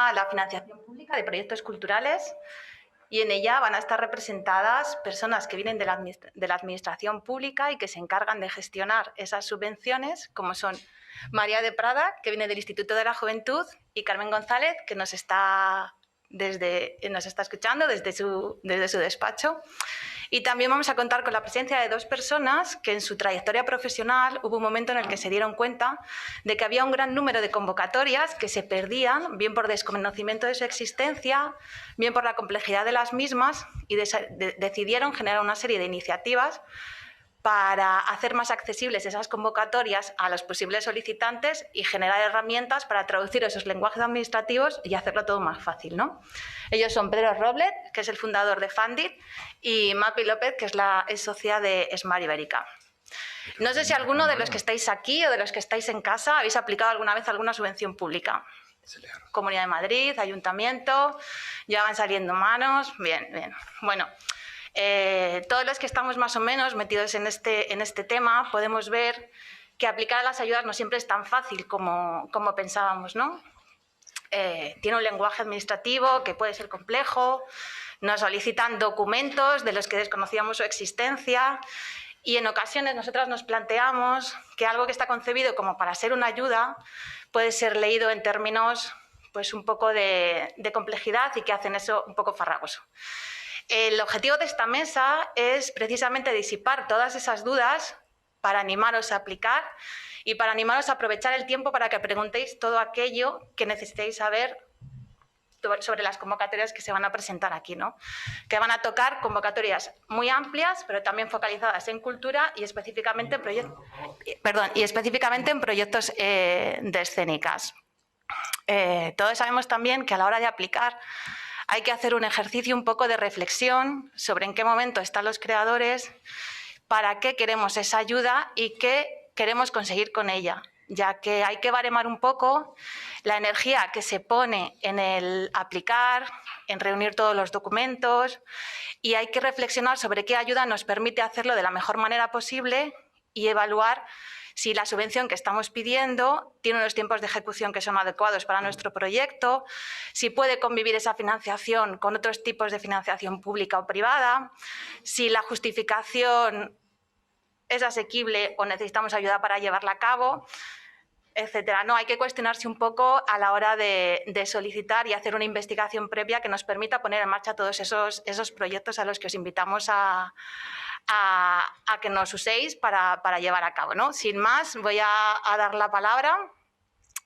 llama la financiación pública de proyectos culturales y en ella van a estar representadas personas que vienen de la administración pública y que se encargan de gestionar esas subvenciones, como son María de Prada, que viene del Instituto de la Juventud, y Carmen González, que nos está escuchando desde su despacho. Y también vamos a contar con la presencia de dos personas que en su trayectoria profesional hubo un momento en el que se dieron cuenta de que había un gran número de convocatorias que se perdían, bien por desconocimiento de su existencia, bien por la complejidad de las mismas, y decidieron generar una serie de iniciativas para hacer más accesibles esas convocatorias a los posibles solicitantes y generar herramientas para traducir esos lenguajes administrativos y hacerlo todo más fácil, ¿no? Ellos son Pedro Roblet, que es el fundador de Fundit, y Mapi López, que es socia de Smart Ibérica. No sé si alguno de los que estáis aquí o de los que estáis en casa habéis aplicado alguna vez alguna subvención pública. Comunidad de Madrid, Ayuntamiento, ya van saliendo manos. Bien, bien. Bueno, todos los que estamos más o menos metidos en este tema podemos ver que aplicar a las ayudas no siempre es tan fácil como pensábamos, ¿no? Tiene un lenguaje administrativo que puede ser complejo, nos solicitan documentos de los que desconocíamos su existencia y en ocasiones nosotras nos planteamos que algo que está concebido como para ser una ayuda puede ser leído en términos pues un poco de complejidad y que hacen eso un poco farragoso. El objetivo de esta mesa es precisamente disipar todas esas dudas para animaros a aplicar y para animaros a aprovechar el tiempo para que preguntéis todo aquello que necesitéis saber sobre las convocatorias que se van a presentar aquí, ¿no? Que van a tocar convocatorias muy amplias, pero también focalizadas en cultura y específicamente en proyectos de escénicas. Todos sabemos también que a la hora de aplicar hay que hacer un ejercicio un poco de reflexión sobre en qué momento están los creadores, para qué queremos esa ayuda y qué queremos conseguir con ella, ya que hay que baremar un poco la energía que se pone en el aplicar, en reunir todos los documentos, y hay que reflexionar sobre qué ayuda nos permite hacerlo de la mejor manera posible y evaluar si la subvención que estamos pidiendo tiene unos tiempos de ejecución que son adecuados para nuestro proyecto, si puede convivir esa financiación con otros tipos de financiación pública o privada, si la justificación es asequible o necesitamos ayuda para llevarla a cabo, etcétera. No, hay que cuestionarse un poco a la hora de solicitar y hacer una investigación previa que nos permita poner en marcha todos esos proyectos a los que os invitamos a que nos uséis para llevar a cabo, ¿no? Sin más, voy a dar la palabra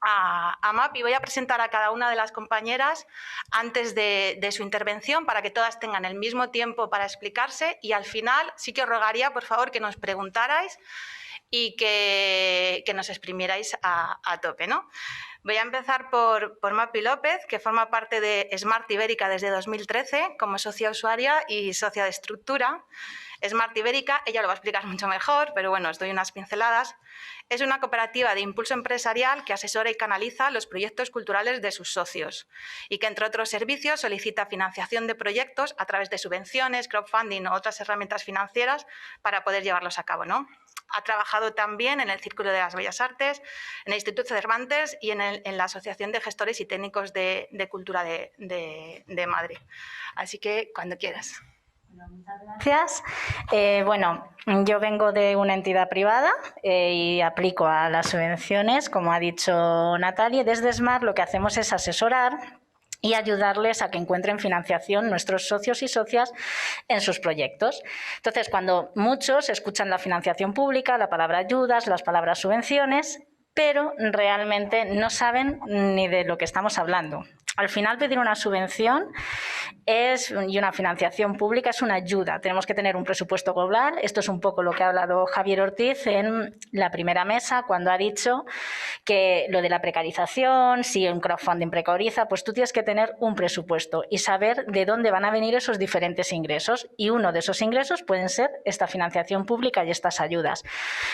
a MAP y voy a presentar a cada una de las compañeras antes de su intervención para que todas tengan el mismo tiempo para explicarse, y al final sí que os rogaría, por favor, que nos preguntarais y que nos exprimierais a tope, ¿no? Voy a empezar por Mapi López, que forma parte de Smart Ibérica desde 2013 como socia usuaria y socia de estructura. Smart Ibérica, ella lo va a explicar mucho mejor, pero bueno, os doy unas pinceladas. Es una cooperativa de impulso empresarial que asesora y canaliza los proyectos culturales de sus socios y que, entre otros servicios, solicita financiación de proyectos a través de subvenciones, crowdfunding o otras herramientas financieras para poder llevarlos a cabo, ¿no? Ha trabajado también en el Círculo de las Bellas Artes, en el Instituto Cervantes y en la Asociación de Gestores y Técnicos de Cultura de Madrid. Así que, cuando quieras. Muchas gracias. Bueno, yo vengo de una entidad privada y aplico a las subvenciones, como ha dicho Natalia. Desde Smart lo que hacemos es asesorar y ayudarles a que encuentren financiación nuestros socios y socias en sus proyectos. Entonces, cuando muchos escuchan la financiación pública, la palabra ayudas, las palabras subvenciones, pero realmente no saben ni de lo que estamos hablando. Al final, pedir una subvención y una financiación pública es una ayuda. Tenemos que tener un presupuesto global. Esto es un poco lo que ha hablado Javier Ortiz en la primera mesa, cuando ha dicho que lo de la precarización, si un crowdfunding precariza, pues tú tienes que tener un presupuesto y saber de dónde van a venir esos diferentes ingresos. Y uno de esos ingresos pueden ser esta financiación pública y estas ayudas.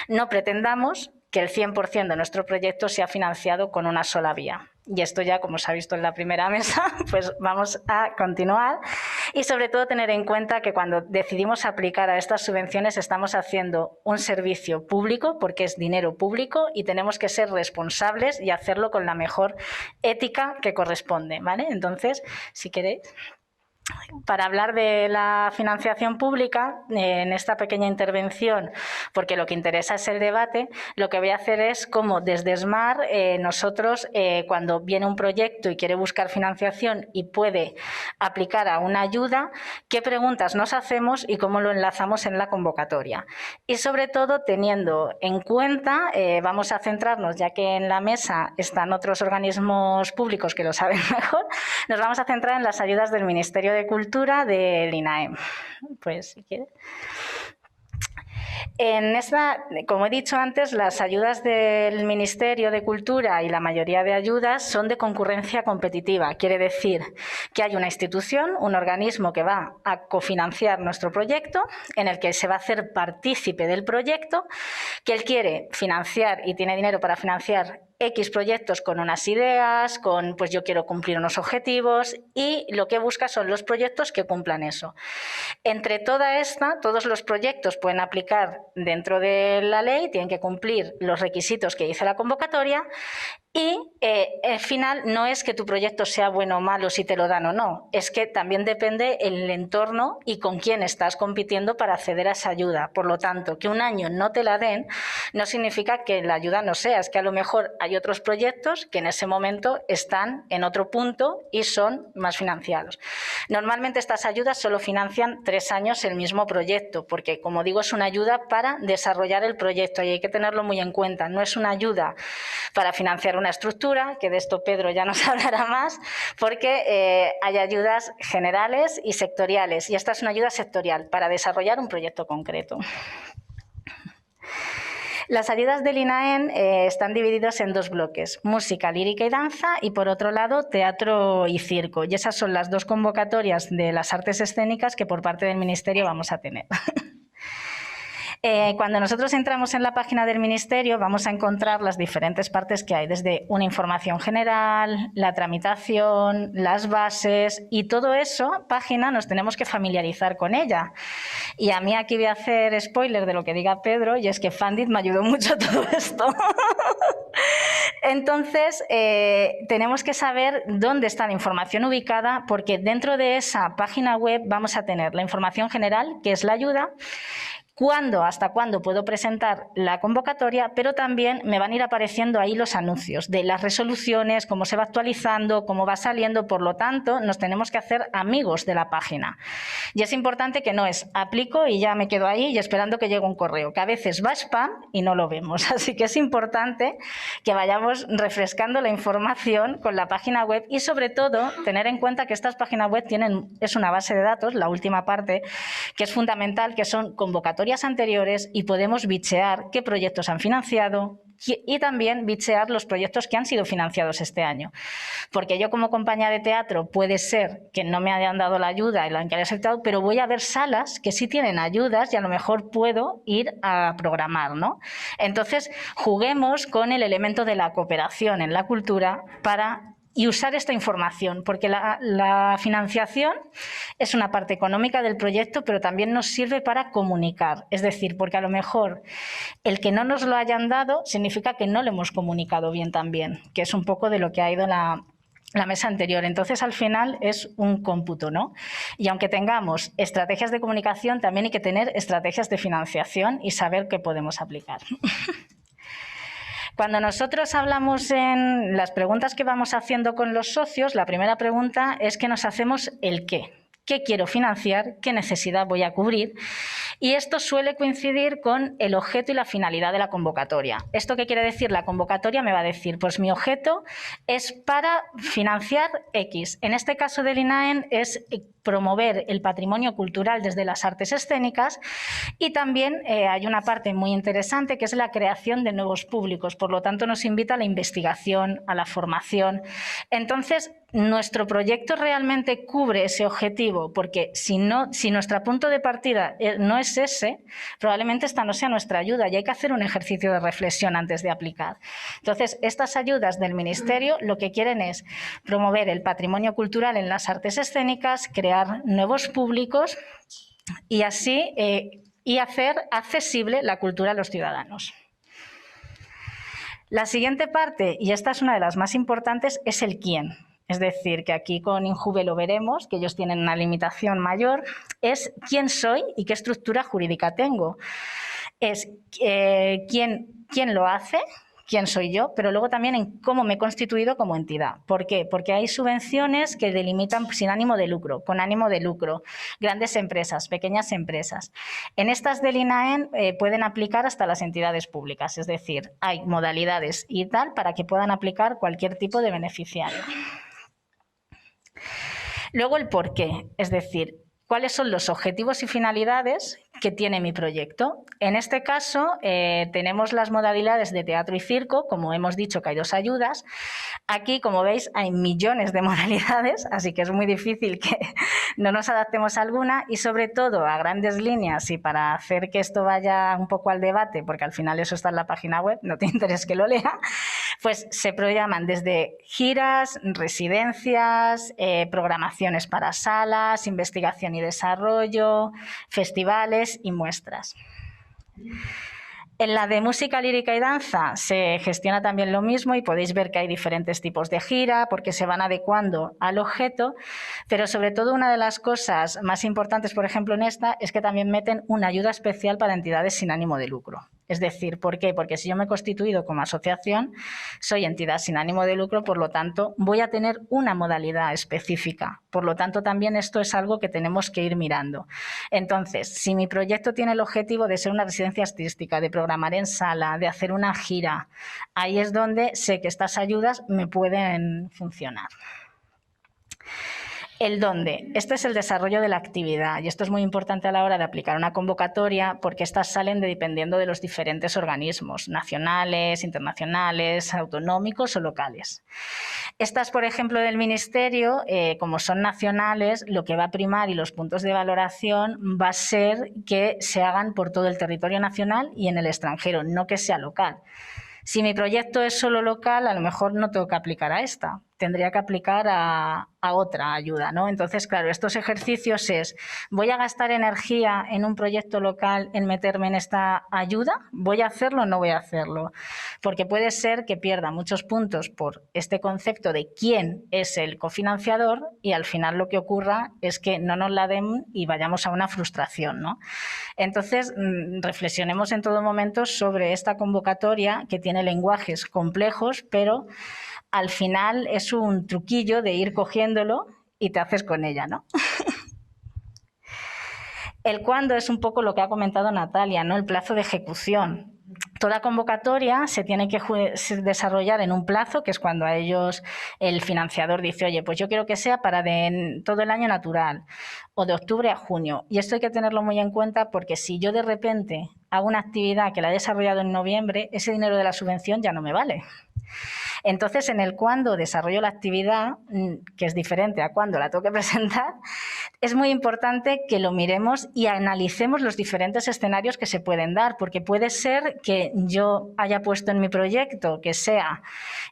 No pretendamos que el 100% de nuestro proyecto sea financiado con una sola vía. Y esto ya, como se ha visto en la primera mesa, pues vamos a continuar y sobre todo tener en cuenta que cuando decidimos aplicar a estas subvenciones estamos haciendo un servicio público porque es dinero público y tenemos que ser responsables y hacerlo con la mejor ética que corresponde, ¿vale? Entonces, si queréis... Para hablar de la financiación pública, en esta pequeña intervención, porque lo que interesa es el debate, lo que voy a hacer es cómo desde SMART nosotros, cuando viene un proyecto y quiere buscar financiación y puede aplicar a una ayuda, qué preguntas nos hacemos y cómo lo enlazamos en la convocatoria. Y sobre todo, teniendo en cuenta, vamos a centrarnos, ya que en la mesa están otros organismos públicos que lo saben mejor, nos vamos a centrar en las ayudas del Ministerio de Cultura del INAEM. Pues, si quieres. En esta, como he dicho antes, las ayudas del Ministerio de Cultura y la mayoría de ayudas son de concurrencia competitiva. Quiere decir que hay una institución, un organismo que va a cofinanciar nuestro proyecto, en el que se va a hacer partícipe del proyecto, que él quiere financiar y tiene dinero para financiar X proyectos con unas ideas, con pues yo quiero cumplir unos objetivos y lo que busca son los proyectos que cumplan eso. Entre todos los proyectos pueden aplicar dentro de la ley, tienen que cumplir los requisitos que dice la convocatoria y al final no es que tu proyecto sea bueno o malo si te lo dan o no, es que también depende el entorno y con quién estás compitiendo para acceder a esa ayuda. Por lo tanto, que un año no te la den no significa que la ayuda no sea, es que a lo mejor hay otros proyectos que en ese momento están en otro punto y son más financiados. Normalmente estas ayudas solo financian 3 años el mismo proyecto, porque como digo es una ayuda para desarrollar el proyecto y hay que tenerlo muy en cuenta, no es una ayuda para financiar una estructura, que de esto Pedro ya nos hablará más, porque hay ayudas generales y sectoriales y esta es una ayuda sectorial para desarrollar un proyecto concreto. Las ayudas del INAEM están divididas en 2 bloques, música, lírica y danza y por otro lado teatro y circo. Y esas son las 2 convocatorias de las artes escénicas que por parte del Ministerio vamos a tener. Cuando nosotros entramos en la página del Ministerio vamos a encontrar las diferentes partes que hay, desde una información general, la tramitación, las bases y todo eso, página, nos tenemos que familiarizar con ella. Y a mí aquí voy a hacer spoiler de lo que diga Pedro y es que Fundit me ayudó mucho a todo esto. Entonces, tenemos que saber dónde está la información ubicada porque dentro de esa página web vamos a tener la información general, que es la ayuda, hasta cuándo puedo presentar la convocatoria, pero también me van a ir apareciendo ahí los anuncios de las resoluciones, cómo se va actualizando, cómo va saliendo, por lo tanto, nos tenemos que hacer amigos de la página. Y es importante que no es aplico y ya me quedo ahí y esperando que llegue un correo, que a veces va spam y no lo vemos. Así que es importante que vayamos refrescando la información con la página web y sobre todo tener en cuenta que estas páginas web es una base de datos, la última parte, que es fundamental, que son convocatorias anteriores y podemos bichear qué proyectos han financiado y también bichear los proyectos que han sido financiados este año. Porque yo como compañía de teatro puede ser que no me hayan dado la ayuda y la han aceptado, pero voy a ver salas que sí tienen ayudas y a lo mejor puedo ir a programar, ¿no? Entonces, juguemos con el elemento de la cooperación en la cultura y usar esta información, porque la financiación es una parte económica del proyecto, pero también nos sirve para comunicar. Es decir, porque a lo mejor el que no nos lo hayan dado significa que no lo hemos comunicado bien también, que es un poco de lo que ha ido la mesa anterior. Entonces, al final es un cómputo, ¿no? Y aunque tengamos estrategias de comunicación, también hay que tener estrategias de financiación y saber qué podemos aplicar. Cuando nosotros hablamos en las preguntas que vamos haciendo con los socios, la primera pregunta es que nos hacemos el qué. ¿Qué quiero financiar? ¿Qué necesidad voy a cubrir? Y esto suele coincidir con el objeto y la finalidad de la convocatoria. ¿Esto qué quiere decir? La convocatoria me va a decir, pues mi objeto es para financiar X. En este caso del INAEM es promover el patrimonio cultural desde las artes escénicas y también hay una parte muy interesante que es la creación de nuevos públicos. Por lo tanto, nos invita a la investigación, a la formación. Entonces, ¿nuestro proyecto realmente cubre ese objetivo objetivo, porque si nuestro punto de partida no es ese, probablemente esta no sea nuestra ayuda y hay que hacer un ejercicio de reflexión antes de aplicar. Entonces, estas ayudas del Ministerio lo que quieren es promover el patrimonio cultural en las artes escénicas, crear nuevos públicos y así y hacer accesible la cultura a los ciudadanos. La siguiente parte, y esta es una de las más importantes, es el quién. Es decir, que aquí con Injuve lo veremos, que ellos tienen una limitación mayor, es quién soy y qué estructura jurídica tengo. Es quién lo hace, quién soy yo, pero luego también en cómo me he constituido como entidad. ¿Por qué? Porque hay subvenciones que delimitan sin ánimo de lucro, con ánimo de lucro, grandes empresas, pequeñas empresas. En estas del INAEN pueden aplicar hasta las entidades públicas, es decir, hay modalidades y tal para que puedan aplicar cualquier tipo de beneficiario. Luego el por qué, es decir, cuáles son los objetivos y finalidades que tiene mi proyecto. En este caso tenemos las modalidades de teatro y circo, como hemos dicho que hay 2 ayudas. Aquí, como veis, hay millones de modalidades, así que es muy difícil que no nos adaptemos a alguna y sobre todo a grandes líneas y para hacer que esto vaya un poco al debate, porque al final eso está en la página web, no te interesa que lo lea, pues se programan desde giras, residencias, programaciones para salas, investigación y desarrollo, festivales y muestras. En la de música, lírica y danza se gestiona también lo mismo y podéis ver que hay diferentes tipos de gira porque se van adecuando al objeto, pero sobre todo una de las cosas más importantes, por ejemplo, en esta, es que también meten una ayuda especial para entidades sin ánimo de lucro. Es decir, ¿por qué? Porque si yo me he constituido como asociación, soy entidad sin ánimo de lucro, por lo tanto, voy a tener una modalidad específica. Por lo tanto, también esto es algo que tenemos que ir mirando. Entonces, si mi proyecto tiene el objetivo de ser una residencia artística, de programar en sala, de hacer una gira, ahí es donde sé que estas ayudas me pueden funcionar. El dónde. Este es el desarrollo de la actividad y esto es muy importante a la hora de aplicar una convocatoria porque estas salen dependiendo de los diferentes organismos, nacionales, internacionales, autonómicos o locales. Estas, por ejemplo, del Ministerio, como son nacionales, lo que va a primar y los puntos de valoración va a ser que se hagan por todo el territorio nacional y en el extranjero, no que sea local. Si mi proyecto es solo local, a lo mejor no tengo que aplicar a esta, tendría que aplicar a otra ayuda, ¿no? Entonces, claro, estos ejercicios es, ¿voy a gastar energía en un proyecto local en meterme en esta ayuda? ¿Voy a hacerlo o no voy a hacerlo? Porque puede ser que pierda muchos puntos por este concepto de quién es el cofinanciador y al final lo que ocurra es que no nos la den y vayamos a una frustración, ¿no? Entonces, reflexionemos en todo momento sobre esta convocatoria que tiene lenguajes complejos, pero al final es un truquillo de ir cogiéndolo y te haces con ella, ¿no? El cuándo es un poco lo que ha comentado Natalia, ¿no? El plazo de ejecución. Toda convocatoria se tiene que desarrollar en un plazo, que es cuando a ellos el financiador dice, oye, pues yo quiero que sea para todo el año natural o de octubre a junio. Y esto hay que tenerlo muy en cuenta porque si yo de repente hago una actividad que la he desarrollado en noviembre, ese dinero de la subvención ya no me vale. Entonces, en el cuándo desarrollo la actividad, que es diferente a cuándo la tengo que presentar, es muy importante que lo miremos y analicemos los diferentes escenarios que se pueden dar, porque puede ser que yo haya puesto en mi proyecto que sea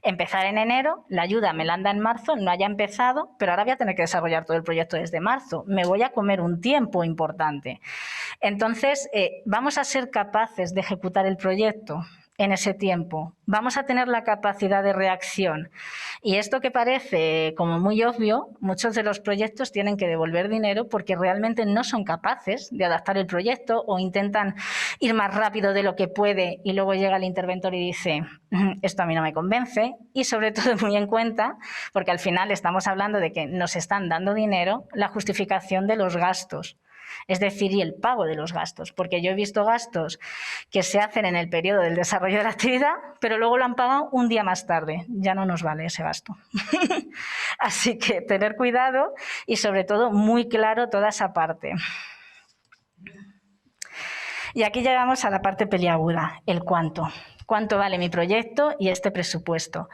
empezar en enero, la ayuda me la anda en marzo, no haya empezado, pero ahora voy a tener que desarrollar todo el proyecto desde marzo. Me voy a comer un tiempo importante. Entonces, vamos a ser capaces de ejecutar el proyecto en ese tiempo. Vamos a tener la capacidad de reacción. Y esto que parece como muy obvio, muchos de los proyectos tienen que devolver dinero porque realmente no son capaces de adaptar el proyecto o intentan ir más rápido de lo que puede y luego llega el interventor y dice, esto a mí no me convence. Y sobre todo muy en cuenta, porque al final estamos hablando de que nos están dando dinero, la justificación de los gastos. Es decir, y el pago de los gastos, porque yo he visto gastos que se hacen en el periodo del desarrollo de la actividad, pero luego lo han pagado un día más tarde. Ya no nos vale ese gasto. Así que tener cuidado y sobre todo muy claro toda esa parte. Y aquí llegamos a la parte peliaguda, el cuánto. ¿Cuánto vale mi proyecto y este presupuesto?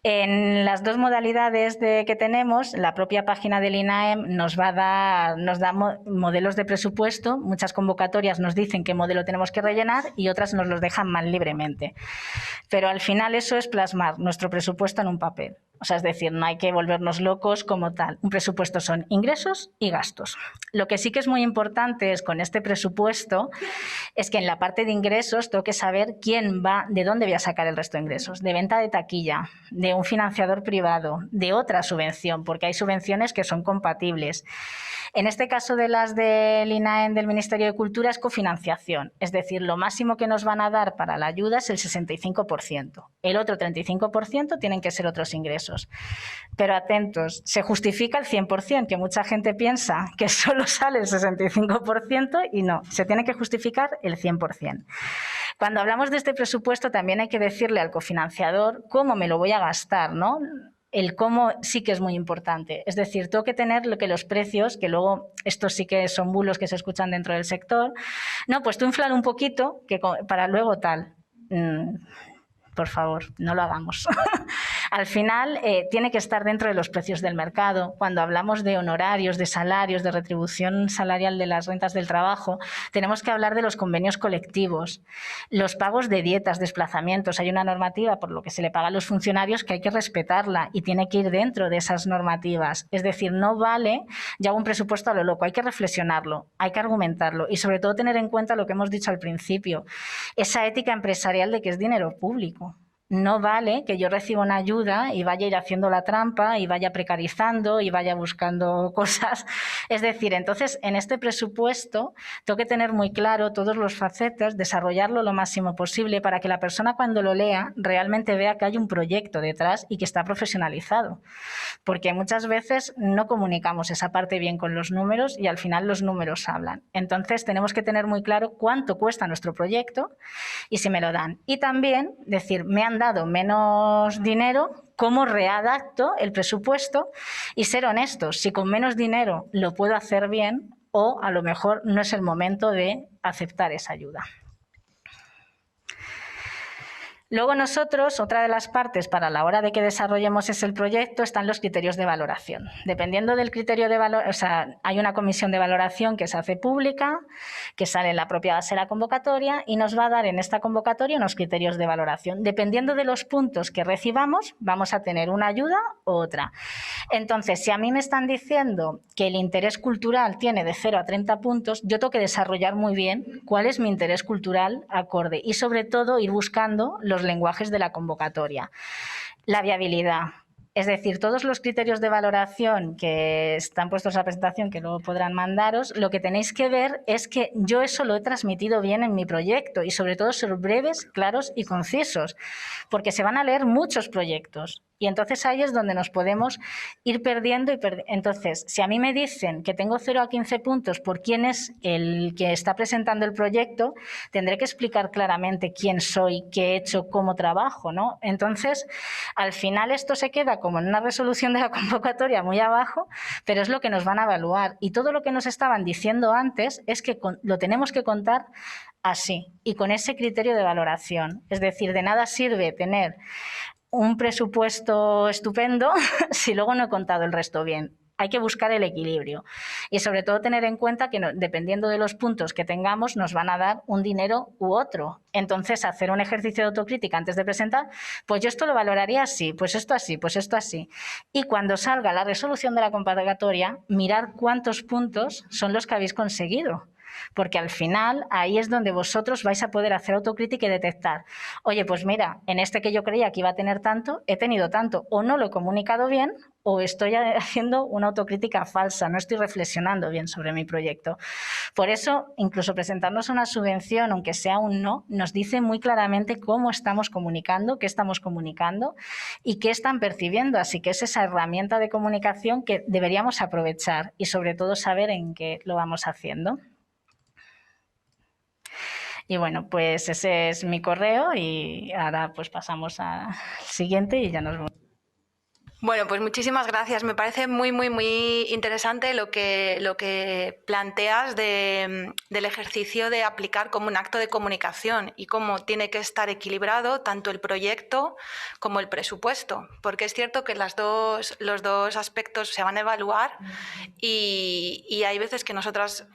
En las dos modalidades que tenemos, la propia página del INAEM nos da modelos de presupuesto. Muchas convocatorias nos dicen qué modelo tenemos que rellenar y otras nos los dejan más libremente. Pero al final eso es plasmar nuestro presupuesto en un papel. O sea, es decir, no hay que volvernos locos como tal. Un presupuesto son ingresos y gastos. Lo que sí que es muy importante es con este presupuesto es que en la parte de ingresos tengo que saber quién va, de dónde voy a sacar el resto de ingresos. De venta de taquilla, de un financiador privado, de otra subvención, porque hay subvenciones que son compatibles. En este caso de las del INAEM del Ministerio de Cultura es cofinanciación, es decir, lo máximo que nos van a dar para la ayuda es el 65%. El otro 35% tienen que ser otros ingresos. Pero atentos, se justifica el 100%, que mucha gente piensa que solo sale el 65% y no, se tiene que justificar el 100%. Cuando hablamos de este presupuesto también hay que decirle al cofinanciador cómo me lo voy a gastar, ¿no? El cómo sí que es muy importante. Es decir, tengo que tener lo que los precios, que luego estos sí que son bulos que se escuchan dentro del sector, no, pues tú inflar un poquito que para luego tal. Por favor, no lo hagamos. Al final tiene que estar dentro de los precios del mercado. Cuando hablamos de honorarios, de salarios, de retribución salarial de las rentas del trabajo, tenemos que hablar de los convenios colectivos, los pagos de dietas, desplazamientos. Hay una normativa por lo que se le paga a los funcionarios que hay que respetarla y tiene que ir dentro de esas normativas. Es decir, no vale ya un presupuesto a lo loco, hay que reflexionarlo, hay que argumentarlo y sobre todo tener en cuenta lo que hemos dicho al principio, esa ética empresarial de que es dinero público. No vale que yo reciba una ayuda y vaya a ir haciendo la trampa y vaya precarizando y vaya buscando cosas. Es decir, entonces, en este presupuesto tengo que tener muy claro todos los facetas, desarrollarlo lo máximo posible para que la persona cuando lo lea realmente vea que hay un proyecto detrás y que está profesionalizado. Porque muchas veces no comunicamos esa parte bien con los números y al final los números hablan. Entonces, tenemos que tener muy claro cuánto cuesta nuestro proyecto y si me lo dan. Y también decir, me han dado menos dinero, cómo readapto el presupuesto y ser honestos, si con menos dinero lo puedo hacer bien o a lo mejor no es el momento de aceptar esa ayuda. Luego nosotros, otra de las partes para la hora de que desarrollemos ese proyecto están los criterios de valoración. Dependiendo del criterio de valoración, o sea, hay una comisión de valoración que se hace pública, que sale en la propia base de la convocatoria y nos va a dar en esta convocatoria unos criterios de valoración. Dependiendo de los puntos que recibamos, vamos a tener una ayuda u otra. Entonces, si a mí me están diciendo que el interés cultural tiene de 0 a 30 puntos, yo tengo que desarrollar muy bien cuál es mi interés cultural acorde y sobre todo ir buscando los lenguajes de la convocatoria. La viabilidad. Es decir, todos los criterios de valoración que están puestos a presentación, que luego podrán mandaros, lo que tenéis que ver es que yo eso lo he transmitido bien en mi proyecto y sobre todo ser breves, claros y concisos, porque se van a leer muchos proyectos. Y entonces ahí es donde nos podemos ir perdiendo. Entonces, si a mí me dicen que tengo 0 a 15 puntos por quién es el que está presentando el proyecto, tendré que explicar claramente quién soy, qué he hecho, cómo trabajo, ¿no? Entonces, al final esto se queda como en una resolución de la convocatoria muy abajo, pero es lo que nos van a evaluar. Y todo lo que nos estaban diciendo antes es que lo tenemos que contar así y con ese criterio de valoración. Es decir, de nada sirve tener un presupuesto estupendo si luego no he contado el resto bien. Hay que buscar el equilibrio y sobre todo tener en cuenta que dependiendo de los puntos que tengamos nos van a dar un dinero u otro. Entonces, hacer un ejercicio de autocrítica antes de presentar, pues yo esto lo valoraría así, pues esto así, pues esto así. Y cuando salga la resolución de la convocatoria, mirar cuántos puntos son los que habéis conseguido. Porque al final ahí es donde vosotros vais a poder hacer autocrítica y detectar, oye, pues mira, en este que yo creía que iba a tener tanto, he tenido tanto, o no lo he comunicado bien, o estoy haciendo una autocrítica falsa, no estoy reflexionando bien sobre mi proyecto. Por eso, incluso presentarnos una subvención, aunque sea un no, nos dice muy claramente cómo estamos comunicando, qué estamos comunicando y qué están percibiendo. Así que es esa herramienta de comunicación que deberíamos aprovechar y sobre todo saber en qué lo vamos haciendo. Y bueno, pues ese es mi correo y ahora pues pasamos al siguiente y ya nos vemos. Bueno, pues muchísimas gracias. Me parece muy, muy, muy interesante lo que planteas del ejercicio de aplicar como un acto de comunicación y cómo tiene que estar equilibrado tanto el proyecto como el presupuesto, porque es cierto que los dos aspectos se van a evaluar y hay veces que nosotras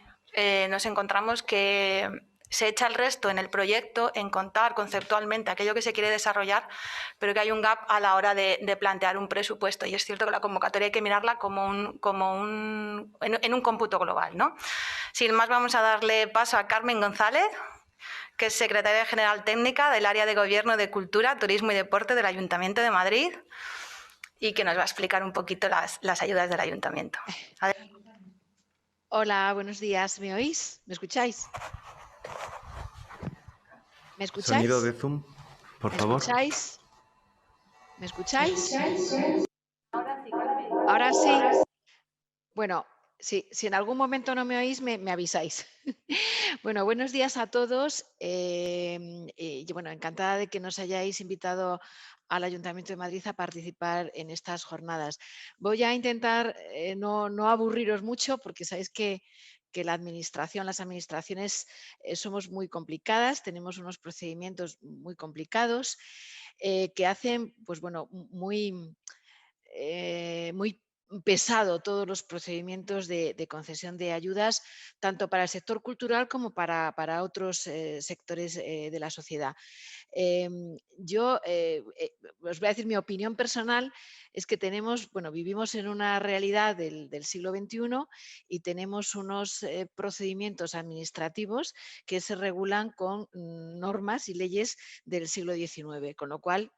nos encontramos que se echa el resto en el proyecto, en contar conceptualmente aquello que se quiere desarrollar, pero que hay un gap a la hora de plantear un presupuesto. Y es cierto que la convocatoria hay que mirarla en un cómputo global, ¿no? Sin más, vamos a darle paso a Carmen González, que es secretaria general técnica del Área de Gobierno de Cultura, Turismo y Deporte del Ayuntamiento de Madrid y que nos va a explicar un poquito las ayudas del Ayuntamiento. Hola, buenos días. ¿Me oís? ¿Me escucháis? ¿Me escucháis? Sonido de Zoom, por favor. ¿Me escucháis? Ahora sí, Carmen. Ahora sí. Bueno, si en algún momento no me oís, me avisáis. Bueno, buenos días a todos. Bueno, encantada de que nos hayáis invitado al Ayuntamiento de Madrid a participar en estas jornadas. Voy a intentar no aburriros mucho porque sabéis que las administraciones somos muy complicadas, tenemos unos procedimientos muy complicados que hacen, pues bueno, muy pesado todos los procedimientos de concesión de ayudas, tanto para el sector cultural como para otros sectores de la sociedad. Yo os voy a decir mi opinión personal, es que vivimos en una realidad del siglo XXI y tenemos unos procedimientos administrativos que se regulan con normas y leyes del siglo XIX, con lo cual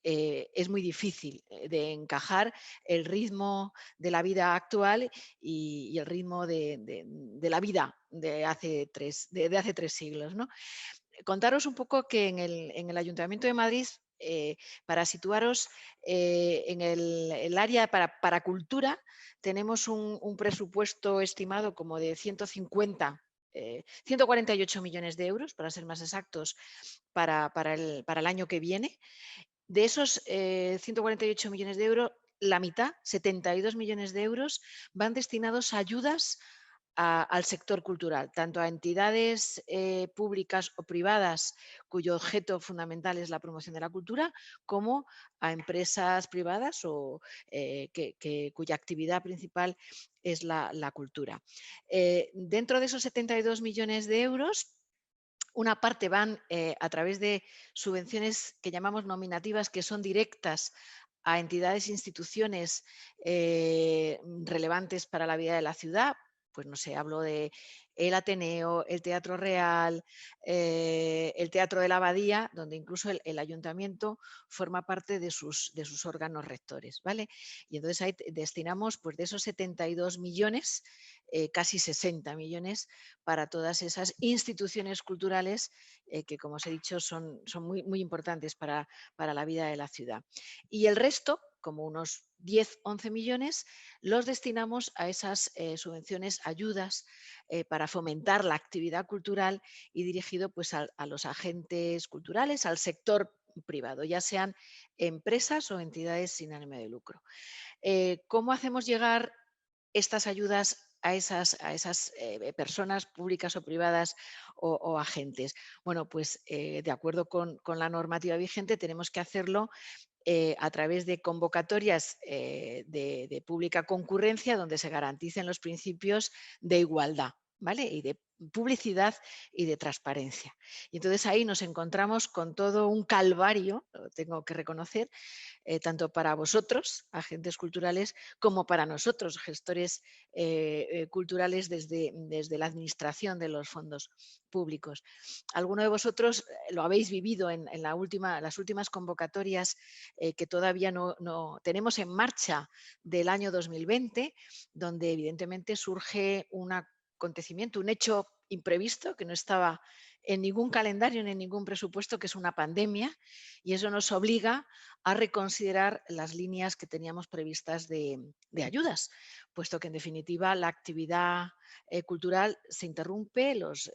es muy difícil de encajar el ritmo de la vida actual y el ritmo de la vida de hace tres siglos, ¿no? Contaros un poco que en el Ayuntamiento de Madrid, para situaros, en el área para cultura tenemos un presupuesto estimado como de 148 millones de euros, para ser más exactos, para el año que viene. De esos 148 millones de euros, la mitad, 72 millones de euros, van destinados a ayudas al sector cultural, tanto a entidades públicas o privadas cuyo objeto fundamental es la promoción de la cultura, como a empresas privadas cuya actividad principal es la cultura. Dentro de esos 72 millones de euros, una parte van a través de subvenciones que llamamos nominativas, que son directas a entidades e instituciones relevantes para la vida de la ciudad. Pues no sé, hablo de el Ateneo, el Teatro Real, el Teatro de la Abadía, donde incluso el ayuntamiento forma parte de sus órganos rectores, ¿vale? Y entonces ahí destinamos, pues de esos 72 millones, casi 60 millones para todas esas instituciones culturales que, como os he dicho, son muy, muy importantes para la vida de la ciudad. Y el resto, como unos 10, 11 millones, los destinamos a esas subvenciones, ayudas para fomentar la actividad cultural y dirigido pues, a los agentes culturales, al sector privado, ya sean empresas o entidades sin ánimo de lucro. ¿Cómo hacemos llegar estas ayudas a esas personas públicas o privadas o agentes? Bueno, pues de acuerdo con la normativa vigente tenemos que hacerlo a través de convocatorias de pública concurrencia donde se garanticen los principios de igualdad, ¿vale? Y de publicidad y de transparencia. Y entonces ahí nos encontramos con todo un calvario, lo tengo que reconocer, tanto para vosotros, agentes culturales, como para nosotros, gestores culturales desde la administración de los fondos públicos. Alguno de vosotros lo habéis vivido en las últimas convocatorias que todavía no tenemos en marcha del año 2020, donde evidentemente surge un acontecimiento, un hecho imprevisto que no estaba en ningún calendario ni en ningún presupuesto, que es una pandemia, y eso nos obliga a reconsiderar las líneas que teníamos previstas de ayudas, puesto que en definitiva la actividad cultural se interrumpe, los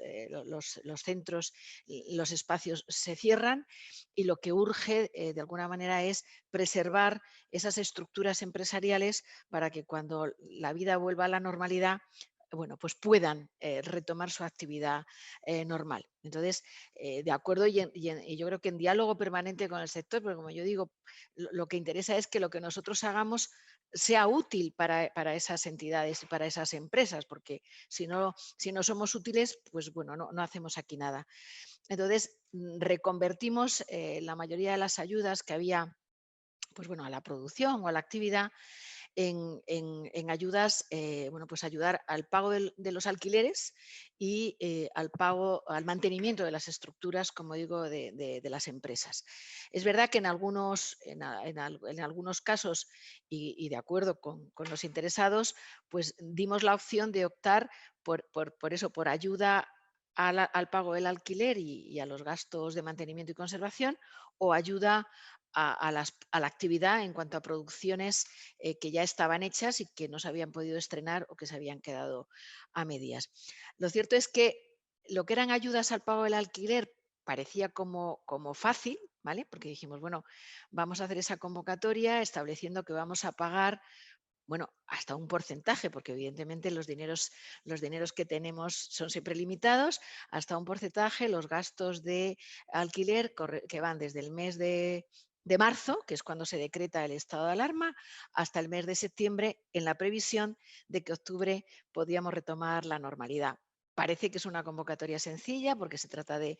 centros, los espacios se cierran y lo que urge de alguna manera es preservar esas estructuras empresariales para que cuando la vida vuelva a la normalidad, bueno, pues puedan retomar su actividad normal. Entonces, de acuerdo y yo creo que en diálogo permanente con el sector, porque como yo digo, lo que interesa es que lo que nosotros hagamos sea útil para esas entidades y para esas empresas, porque si no somos útiles, pues bueno, no hacemos aquí nada. Entonces, reconvertimos la mayoría de las ayudas que había pues bueno, a la producción o a la actividad en ayudas, bueno, pues ayudar al pago de los alquileres y al pago, al mantenimiento de las estructuras, como digo, de las empresas. Es verdad que en algunos casos, y de acuerdo con los interesados, pues dimos la opción de optar por eso, por ayuda al pago del alquiler y a los gastos de mantenimiento y conservación, o ayuda a la actividad en cuanto a producciones que ya estaban hechas y que no se habían podido estrenar o que se habían quedado a medias. Lo cierto es que lo que eran ayudas al pago del alquiler parecía como fácil, ¿vale? Porque dijimos, bueno, vamos a hacer esa convocatoria estableciendo que vamos a pagar, bueno, hasta un porcentaje, porque evidentemente los dineros que tenemos son siempre limitados, hasta un porcentaje los gastos de alquiler que van desde el mes de marzo, que es cuando se decreta el estado de alarma, hasta el mes de septiembre, en la previsión de que octubre podíamos retomar la normalidad. Parece que es una convocatoria sencilla porque se trata de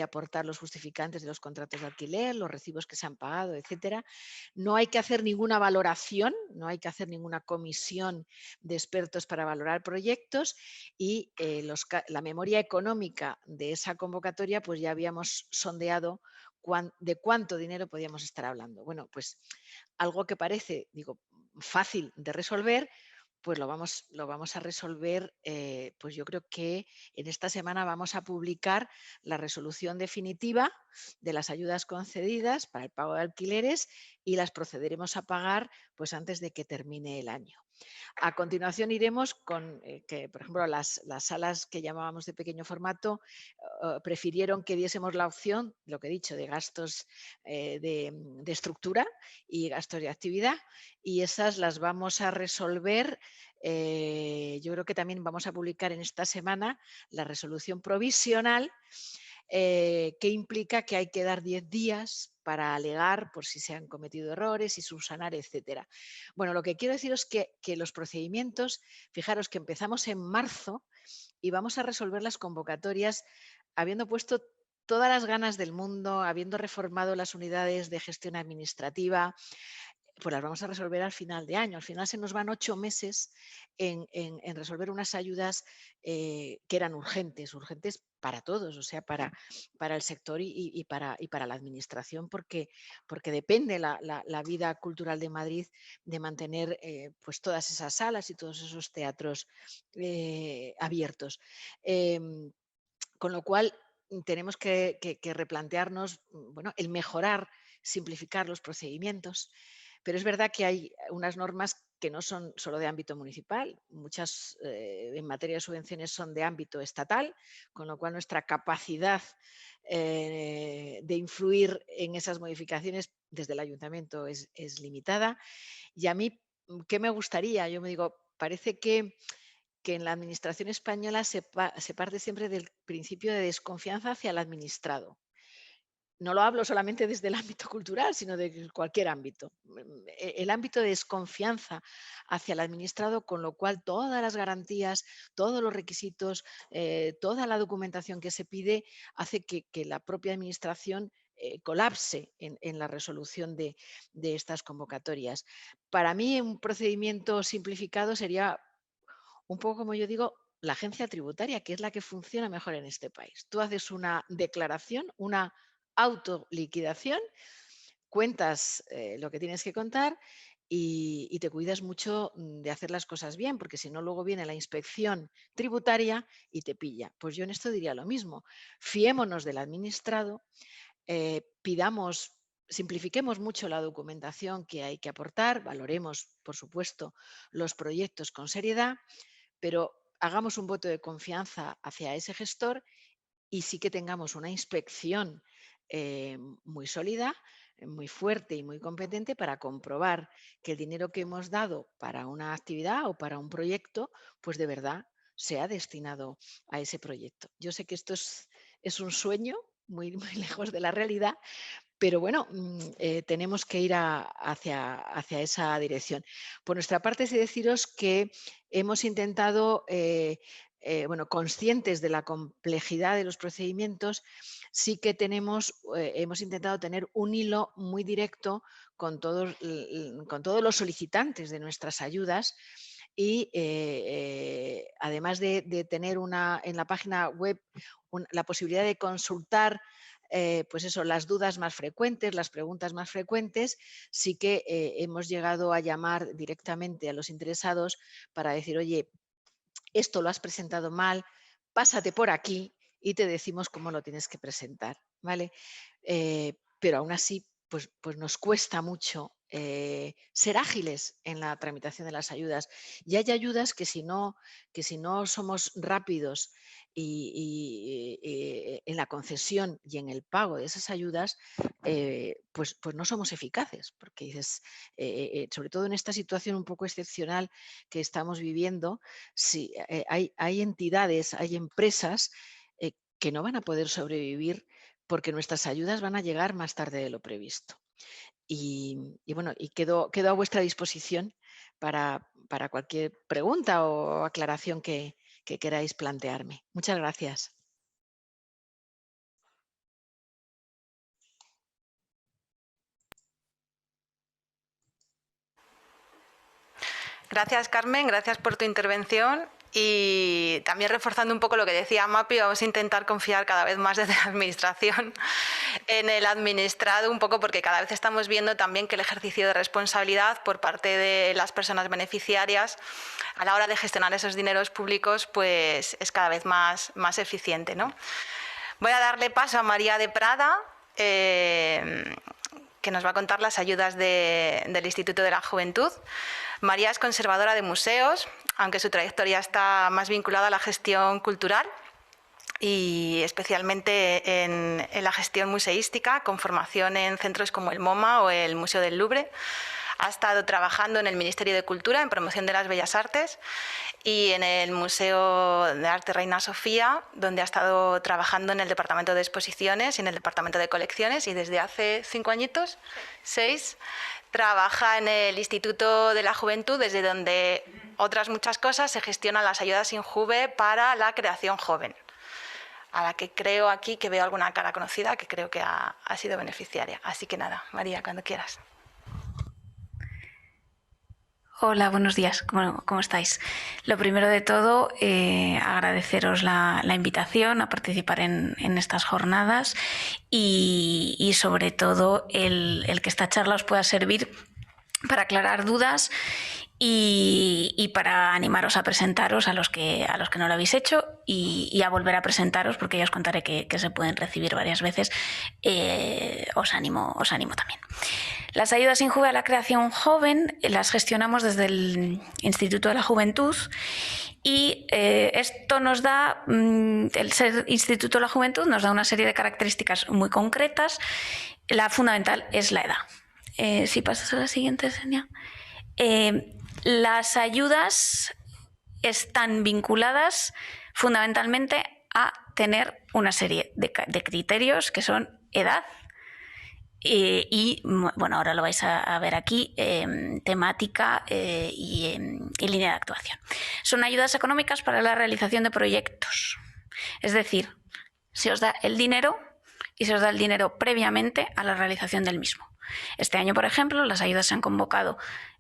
aportar los justificantes de los contratos de alquiler, los recibos que se han pagado, etcétera. No hay que hacer ninguna valoración, no hay que hacer ninguna comisión de expertos para valorar proyectos y la memoria económica de esa convocatoria, pues ya habíamos sondeado de cuánto dinero podíamos estar hablando. Bueno, pues algo que parece, digo, fácil de resolver, pues lo vamos a resolver, pues yo creo que en esta semana vamos a publicar la resolución definitiva de las ayudas concedidas para el pago de alquileres y las procederemos a pagar pues antes de que termine el año. A continuación iremos con que, por ejemplo, las salas que llamábamos de pequeño formato prefirieron que diésemos la opción, lo que he dicho, de gastos de estructura y gastos de actividad, y esas las vamos a resolver. Yo creo que también vamos a publicar en esta semana la resolución provisional que implica que hay que dar 10 días para alegar por si se han cometido errores y subsanar, etcétera. Bueno, lo que quiero decir es que los procedimientos, fijaros que empezamos en marzo y vamos a resolver las convocatorias habiendo puesto todas las ganas del mundo, habiendo reformado las unidades de gestión administrativa, pues las vamos a resolver al final de año. Al final se nos van 8 meses en resolver unas ayudas que eran urgentes para todos, o sea, para el sector y para la administración, porque depende la vida cultural de Madrid de mantener pues todas esas salas y todos esos teatros abiertos. Con lo cual, tenemos que replantearnos bueno, el mejorar, simplificar los procedimientos. Pero es verdad que hay unas normas que no son solo de ámbito municipal, muchas en materia de subvenciones son de ámbito estatal, con lo cual nuestra capacidad de influir en esas modificaciones desde el ayuntamiento es limitada. Y a mí, ¿qué me gustaría? Yo me digo, parece que en la administración española se parte siempre del principio de desconfianza hacia el administrado. No lo hablo solamente desde el ámbito cultural, sino de cualquier ámbito. El ámbito de desconfianza hacia el administrado, con lo cual todas las garantías, todos los requisitos, toda la documentación que se pide hace que la propia administración colapse en la resolución de estas convocatorias. Para mí, un procedimiento simplificado sería un poco como yo digo, la agencia tributaria, que es la que funciona mejor en este país. Tú haces una declaración, una autoliquidación, cuentas lo que tienes que contar y te cuidas mucho de hacer las cosas bien, porque si no luego viene la inspección tributaria y te pilla. Pues yo en esto diría lo mismo. Fiémonos del administrado, simplifiquemos mucho la documentación que hay que aportar, valoremos, por supuesto, los proyectos con seriedad, pero hagamos un voto de confianza hacia ese gestor y sí que tengamos una inspección muy sólida, muy fuerte y muy competente para comprobar que el dinero que hemos dado para una actividad o para un proyecto, pues de verdad sea destinado a ese proyecto. Yo sé que esto es un sueño muy, muy lejos de la realidad, pero bueno, tenemos que ir hacia esa dirección. Por nuestra parte, es deciros que hemos intentado, bueno, conscientes de la complejidad de los procedimientos, sí que hemos intentado tener un hilo muy directo con todos los solicitantes de nuestras ayudas y además de tener en la página web la posibilidad de consultar pues eso, las dudas más frecuentes, las preguntas más frecuentes, sí que hemos llegado a llamar directamente a los interesados para decir, oye, esto lo has presentado mal, pásate por aquí y te decimos cómo lo tienes que presentar, ¿vale? Pero aún así, pues nos cuesta mucho ser ágiles en la tramitación de las ayudas. Y hay ayudas que si no somos rápidos en la concesión y en el pago de esas ayudas, pues no somos eficaces, porque dices, sobre todo en esta situación un poco excepcional que estamos viviendo, sí, hay entidades, hay empresas que no van a poder sobrevivir porque nuestras ayudas van a llegar más tarde de lo previsto. Y bueno, quedo a vuestra disposición para cualquier pregunta o aclaración que queráis plantearme. Muchas gracias. Gracias, Carmen, gracias por tu intervención. Y también reforzando un poco lo que decía Mapi, vamos a intentar confiar cada vez más desde la Administración en el administrado, un poco porque cada vez estamos viendo también que el ejercicio de responsabilidad por parte de las personas beneficiarias a la hora de gestionar esos dineros públicos pues es cada vez más eficiente, ¿no? Voy a darle paso a María de Prada, que nos va a contar las ayudas del Instituto de la Juventud. María es conservadora de museos, aunque su trayectoria está más vinculada a la gestión cultural y especialmente en la gestión museística, con formación en centros como el MoMA o el Museo del Louvre. Ha estado trabajando en el Ministerio de Cultura en promoción de las Bellas Artes y en el Museo de Arte Reina Sofía, donde ha estado trabajando en el Departamento de Exposiciones y en el Departamento de Colecciones, y desde hace 5 añitos, 6, trabaja en el Instituto de la Juventud, desde donde otras muchas cosas se gestionan las ayudas Injuve para la creación joven, a la que creo aquí que veo alguna cara conocida que creo que ha sido beneficiaria. Así que nada, María, cuando quieras. Hola, buenos días. ¿Cómo estáis? Lo primero de todo, agradeceros la invitación a participar en estas jornadas y sobre todo el que esta charla os pueda servir para aclarar dudas y para animaros a presentaros a los que no lo habéis hecho y a volver a presentaros, porque ya os contaré que se pueden recibir varias veces. Os animo también. Las ayudas Injuve a la creación joven las gestionamos desde el Instituto de la Juventud y esto nos da, el ser Instituto de la Juventud nos da una serie de características muy concretas. La fundamental es la edad. Si pasas a la siguiente, Senia. Las ayudas están vinculadas fundamentalmente a tener una serie de criterios que son edad, y bueno, ahora lo vais a ver aquí, temática y línea de actuación. Son ayudas económicas para la realización de proyectos. Es decir, se os da el dinero y se os da el dinero previamente a la realización del mismo. Este año, por ejemplo, las ayudas se han convocado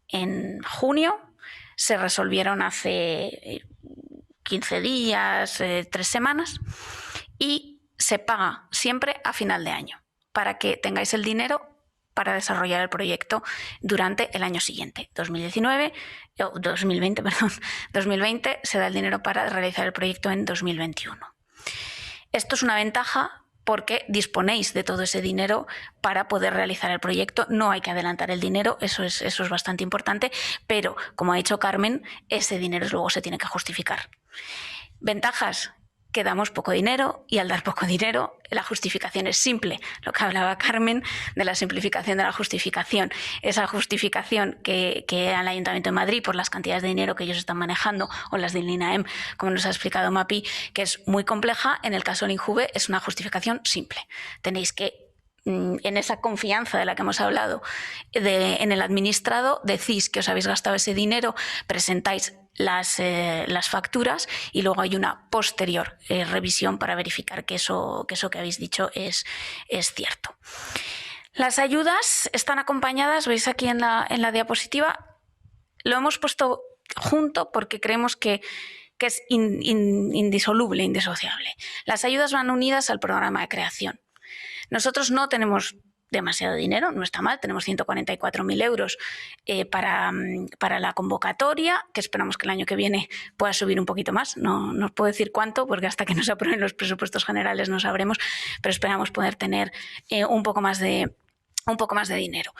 en junio, se resolvieron hace 15 días, 3 semanas, y se paga siempre a final de año, para que tengáis el dinero para desarrollar el proyecto durante el año siguiente, 2020 se da el dinero para realizar el proyecto en 2021. Esto es una ventaja porque disponéis de todo ese dinero para poder realizar el proyecto. No hay que adelantar el dinero, eso es bastante importante, pero como ha dicho Carmen, ese dinero luego se tiene que justificar. Ventajas: que damos poco dinero, y al dar poco dinero la justificación es simple. Lo que hablaba Carmen de la simplificación de la justificación. Esa justificación que al Ayuntamiento de Madrid, por las cantidades de dinero que ellos están manejando, o las del INAEM, como nos ha explicado Mapi, que es muy compleja, en el caso del INJUVE es una justificación simple. Tenéis que, en esa confianza de la que hemos hablado, en el administrado, decís que os habéis gastado ese dinero, presentáis las facturas y luego hay una posterior revisión para verificar que eso que habéis dicho es cierto. Las ayudas están acompañadas, veis aquí en la diapositiva, lo hemos puesto junto porque creemos que es indisoluble, indisociable. Las ayudas van unidas al programa de creación. Nosotros no tenemos demasiado dinero, no está mal, tenemos 144.000 euros para la convocatoria, que esperamos que el año que viene pueda subir un poquito más. No os puedo decir cuánto, porque hasta que nos aprueben los presupuestos generales no sabremos, pero esperamos poder tener un poco más de dinero,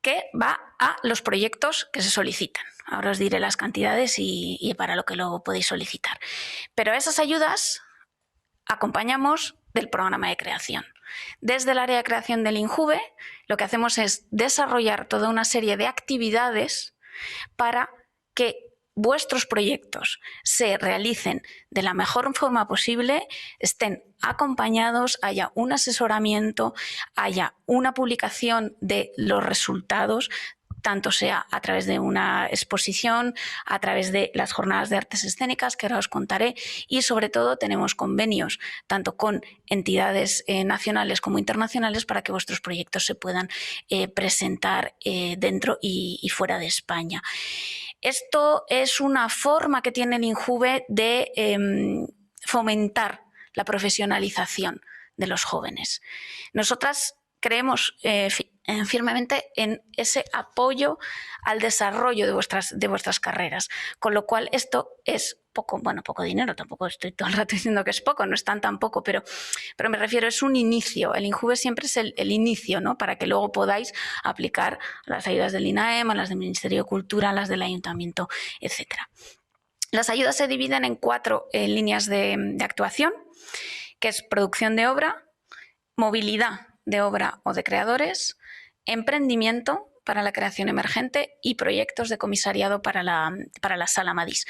que va a los proyectos que se solicitan. Ahora os diré las cantidades y para lo que lo podéis solicitar. Pero a esas ayudas acompañamos del programa de creación. Desde el área de creación del INJUVE lo que hacemos es desarrollar toda una serie de actividades para que vuestros proyectos se realicen de la mejor forma posible, estén acompañados, haya un asesoramiento, haya una publicación de los resultados, tanto sea a través de una exposición, a través de las jornadas de artes escénicas, que ahora os contaré, y sobre todo tenemos convenios tanto con entidades nacionales como internacionales para que vuestros proyectos se puedan presentar dentro y fuera de España. Esto es una forma que tiene el INJUVE de fomentar la profesionalización de los jóvenes. Nosotras creemos firmemente en ese apoyo al desarrollo de vuestras carreras, con lo cual esto es poco dinero, tampoco estoy todo el rato diciendo que es poco, no es tan poco, pero me refiero, es un inicio. El INJUVE siempre es el inicio, ¿no? Para que luego podáis aplicar las ayudas del INAEM, a las del Ministerio de Cultura, a las del Ayuntamiento, etc. Las ayudas se dividen en 4 líneas de actuación, que es producción de obra, movilidad de obra o de creadores, emprendimiento para la creación emergente y proyectos de comisariado para la Sala Madís.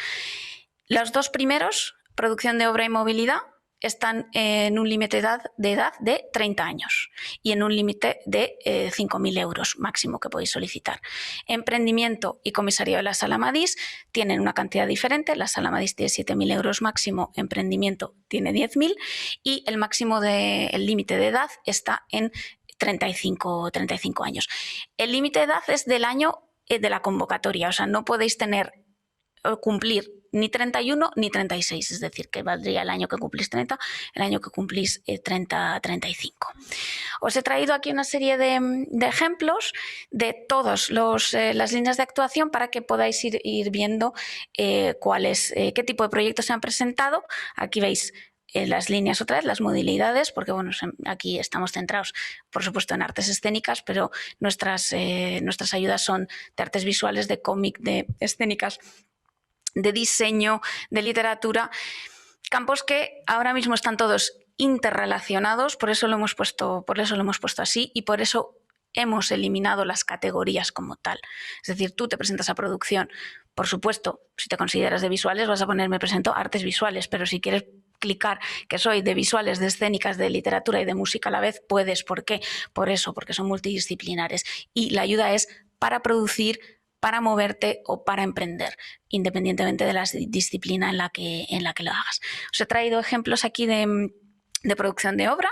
Los 2 primeros, producción de obra y movilidad, están en un límite de edad de 30 años y en un límite de 5.000 euros máximo que podéis solicitar. Emprendimiento y comisariado de la Sala Madís tienen una cantidad diferente. La Sala Madís tiene 7.000 euros máximo, emprendimiento tiene 10.000 y el límite de edad está en 35 años. El límite de edad es del año de la convocatoria, o sea, no podéis cumplir ni 31 ni 36, es decir, que valdría el año que cumplís 30, el año que cumplís 35. Os he traído aquí una serie de ejemplos de todas las líneas de actuación para que podáis ir viendo qué tipo de proyectos se han presentado. Aquí veis las líneas otra vez, las modalidades, porque bueno, aquí estamos centrados, por supuesto, en artes escénicas, pero nuestras ayudas son de artes visuales, de cómic, de escénicas, de diseño, de literatura, campos que ahora mismo están todos interrelacionados, por eso lo hemos puesto así y por eso hemos eliminado las categorías como tal. Es decir, tú te presentas a producción, por supuesto, si te consideras de visuales vas a poner me presento artes visuales, pero si quieres clicar que soy de visuales, de escénicas, de literatura y de música a la vez, puedes. ¿Por qué? Por eso, porque son multidisciplinares y la ayuda es para producir, para moverte o para emprender, independientemente de la disciplina en la que lo hagas. Os he traído ejemplos aquí de producción de obra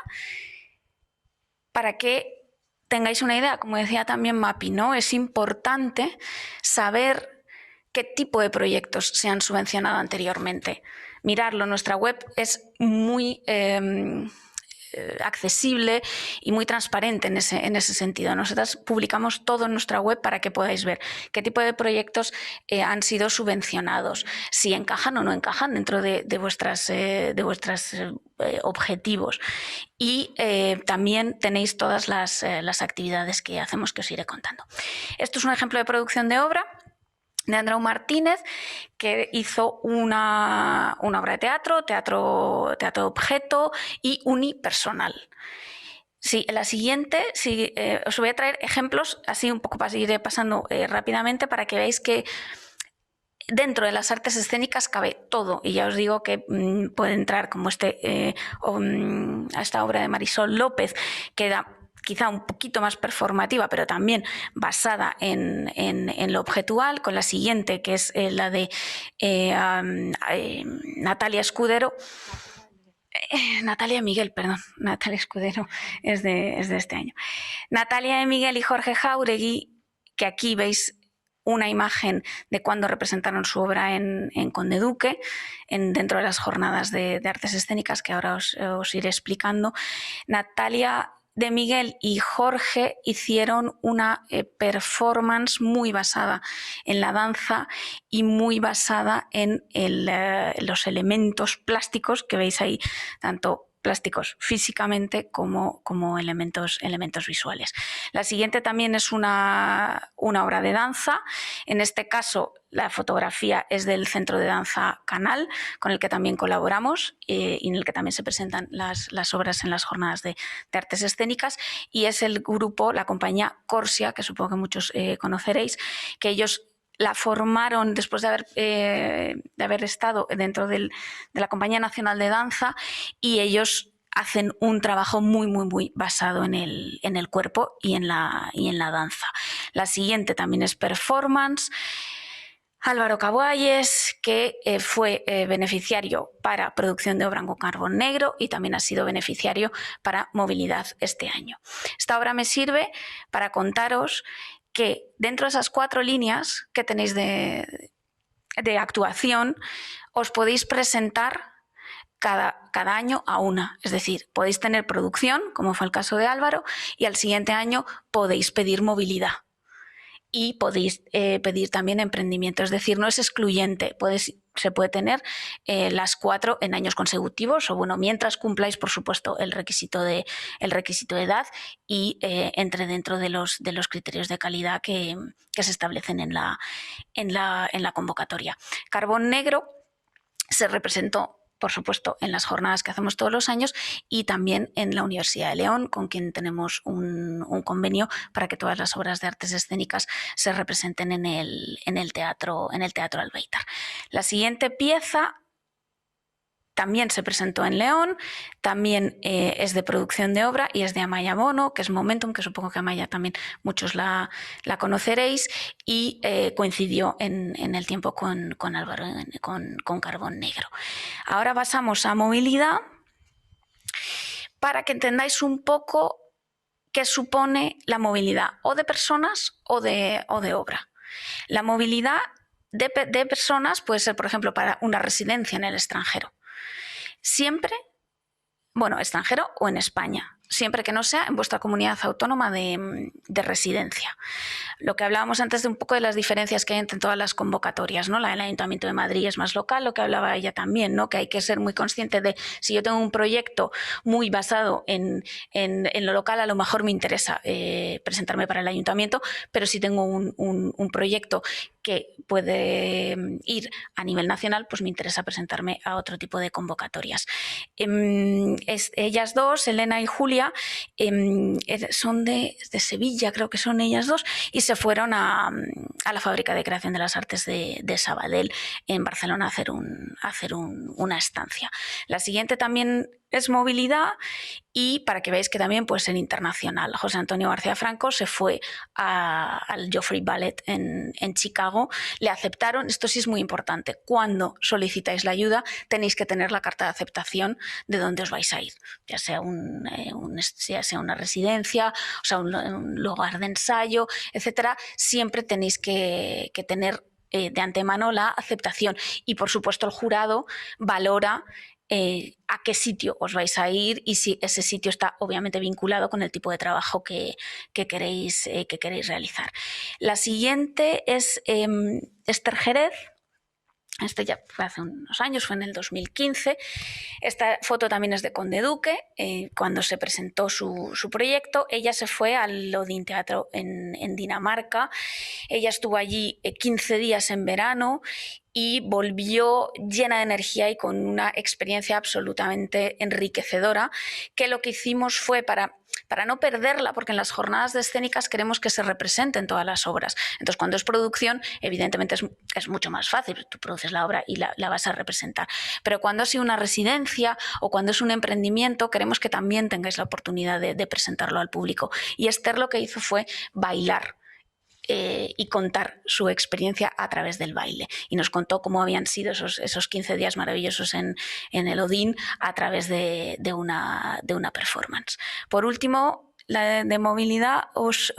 para que tengáis una idea. Como decía también Mapi, ¿no? Es importante saber qué tipo de proyectos se han subvencionado anteriormente. Mirarlo, nuestra web es muy accesible y muy transparente en ese sentido. Nosotras publicamos todo en nuestra web para que podáis ver qué tipo de proyectos han sido subvencionados, si encajan o no encajan dentro de vuestras objetivos. Y también tenéis todas las actividades que hacemos, que os iré contando. Esto es un ejemplo de producción de obra de Andreu Martínez, que hizo una obra de teatro objeto y unipersonal. Sí, en la siguiente os voy a traer ejemplos, así un poco iré pasando rápidamente para que veáis que dentro de las artes escénicas cabe todo, y ya os digo que puede entrar como esta obra de Marisol López, que da quizá un poquito más performativa, pero también basada en lo objetual, con la siguiente, que es la de Natalia Escudero. Natalia Miguel, perdón, Natalia Escudero es de este año. Natalia de Miguel y Jorge Jáuregui, que aquí veis una imagen de cuando representaron su obra en Conde Duque, dentro de las jornadas de artes escénicas, que ahora os iré explicando. Natalia de Miguel y Jorge hicieron una performance muy basada en la danza y muy basada en los elementos plásticos que veis ahí, tanto plásticos físicamente como elementos visuales. La siguiente también es una obra de danza. En este caso, la fotografía es del Centro de Danza Canal, con el que también colaboramos y en el que también se presentan las obras en las jornadas de artes escénicas, y es el grupo, la compañía Corsia, que supongo que muchos conoceréis, que ellos la formaron después de haber estado dentro de la Compañía Nacional de Danza, y ellos hacen un trabajo muy, muy, muy basado en el cuerpo y en la danza. La siguiente también es performance. Álvaro Cabualles, que fue beneficiario para producción de obra con carbón negro y también ha sido beneficiario para movilidad este año. Esta obra me sirve para contaros que dentro de esas 4 líneas que tenéis de actuación, os podéis presentar cada año a una. Es decir, podéis tener producción, como fue el caso de Álvaro, y al siguiente año podéis pedir movilidad. Y podéis pedir también emprendimiento. Es decir, no es excluyente. Se puede tener las 4 en años consecutivos, o bueno, mientras cumpláis, por supuesto, el requisito de edad y entre dentro de los criterios de calidad que se establecen en la convocatoria. Carbón Negro se representó, por supuesto, en las jornadas que hacemos todos los años, y también en la Universidad de León, con quien tenemos un convenio para que todas las obras de artes escénicas se representen en el Teatro Albéitar. La siguiente pieza también se presentó en León, también es de producción de obra y es de Amaya Bono, que es Momentum, que supongo que Amaya también muchos la conoceréis, y coincidió en el tiempo con Álvaro, con Carbón Negro. Ahora pasamos a movilidad, para que entendáis un poco qué supone la movilidad o de personas o de obra. La movilidad de personas puede ser, por ejemplo, para una residencia en el extranjero. Siempre, bueno, extranjero o en España, siempre que no sea en vuestra comunidad autónoma de residencia. Lo que hablábamos antes de un poco de las diferencias que hay entre todas las convocatorias, ¿no? La del Ayuntamiento de Madrid es más local, lo que hablaba ella también, ¿no? Que hay que ser muy consciente de, si yo tengo un proyecto muy basado en lo local, a lo mejor me interesa presentarme para el Ayuntamiento, pero si tengo un proyecto que puede ir a nivel nacional, pues me interesa presentarme a otro tipo de convocatorias. Ellas dos, Elena y Julia, son de Sevilla, creo que son ellas dos, y se fueron a la Fábrica de Creación de las Artes de Sabadell, en Barcelona, a hacer una estancia. La siguiente también es movilidad, y para que veáis que también puede ser internacional. José Antonio García Franco se fue al Joffrey Ballet en Chicago, le aceptaron. Esto sí es muy importante: cuando solicitáis la ayuda tenéis que tener la carta de aceptación de dónde os vais a ir, ya sea una residencia, o sea un lugar de ensayo, etcétera. Siempre tenéis que tener de antemano la aceptación, y por supuesto el jurado valora a qué sitio os vais a ir y si ese sitio está obviamente vinculado con el tipo de trabajo que queréis realizar. La siguiente es Esther Jerez. Este ya fue hace unos años, fue en el 2015. Esta foto también es de Conde Duque. Cuando se presentó su proyecto, ella se fue al Odin Teatro en Dinamarca. Ella estuvo allí 15 días en verano y volvió llena de energía y con una experiencia absolutamente enriquecedora, que lo que hicimos fue para no perderla, porque en las jornadas de escénicas queremos que se representen todas las obras. Entonces, cuando es producción, evidentemente es mucho más fácil. Tú produces la obra y la vas a representar. Pero cuando ha sido una residencia o cuando es un emprendimiento, queremos que también tengáis la oportunidad de presentarlo al público. Y Esther lo que hizo fue bailar y contar su experiencia a través del baile. Y nos contó cómo habían sido esos 15 días maravillosos en el Odin a través de una performance. Por último, la de movilidad, os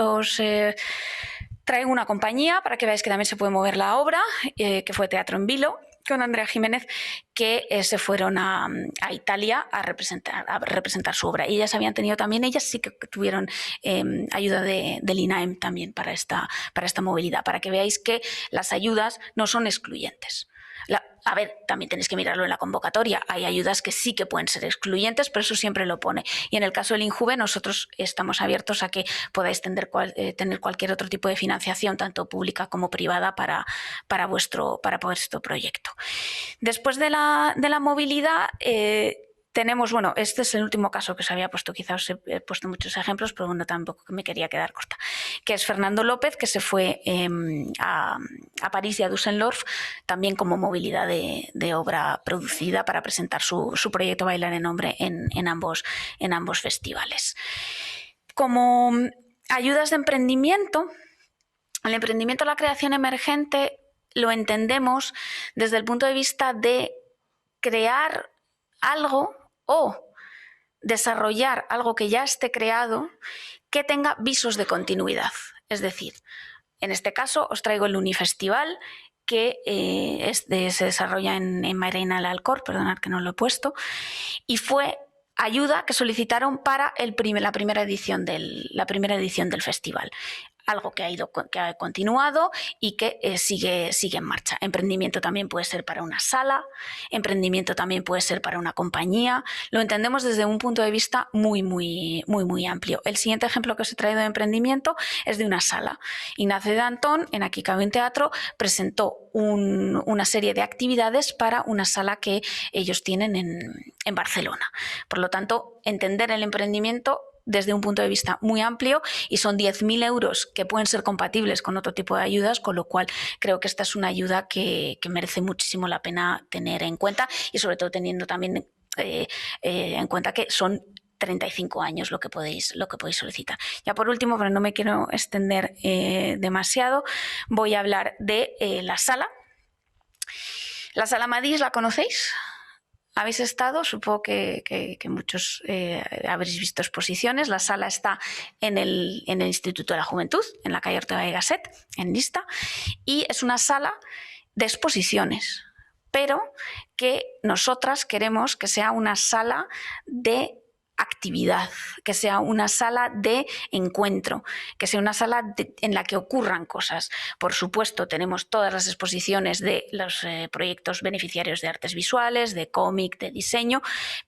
traigo una compañía para que veáis que también se puede mover la obra, que fue Teatro en Vilo, con Andrea Jiménez, que se fueron a Italia a representar su obra. Y ellas sí que tuvieron ayuda del INAEM también para esta movilidad, para que veáis que las ayudas no son excluyentes. A ver, también tenéis que mirarlo en la convocatoria. Hay ayudas que sí que pueden ser excluyentes, pero eso siempre lo pone. Y en el caso del INJUVE, nosotros estamos abiertos a que podáis tener cualquier otro tipo de financiación, tanto pública como privada, para vuestro proyecto. Después de la movilidad, tenemos, bueno, este es el último caso que os había puesto, quizás os he puesto muchos ejemplos, pero bueno, tampoco me quería quedar corta, que es Fernando López, que se fue a París y a Düsseldorf, también como movilidad de obra producida para presentar su proyecto Bailar en Hombre en ambos festivales. Como ayudas de emprendimiento, el emprendimiento a la creación emergente lo entendemos desde el punto de vista de crear algo o desarrollar algo que ya esté creado que tenga visos de continuidad. Es decir, en este caso os traigo el Unifestival, que se desarrolla en Marina del Alcor, perdonad que no lo he puesto, y fue ayuda que solicitaron para la primera edición del festival. Algo que ha continuado y que sigue en marcha. Emprendimiento también puede ser para una sala, emprendimiento también puede ser para una compañía. Lo entendemos desde un punto de vista muy, muy, muy, muy amplio. El siguiente ejemplo que os he traído de emprendimiento es de una sala. Ignacio Danton, en Aquí cabe un teatro, presentó una serie de actividades para una sala que ellos tienen en Barcelona. Por lo tanto, entender el emprendimiento desde un punto de vista muy amplio, y son 10.000 euros que pueden ser compatibles con otro tipo de ayudas, con lo cual creo que esta es una ayuda que merece muchísimo la pena tener en cuenta, y sobre todo teniendo también en cuenta que son 35 años lo que podéis solicitar. Ya por último, pero no me quiero extender demasiado, voy a hablar de la sala. La sala Madís, ¿la conocéis? ¿Habéis estado? Supongo que muchos habréis visto exposiciones. La sala está en el Instituto de la Juventud, en la calle Ortega y Gasset, en Lista, y es una sala de exposiciones, pero que nosotras queremos que sea una sala de actividad, que sea una sala de encuentro, que sea una sala en la que ocurran cosas. Por supuesto, tenemos todas las exposiciones de los proyectos beneficiarios de artes visuales, de cómic, de diseño,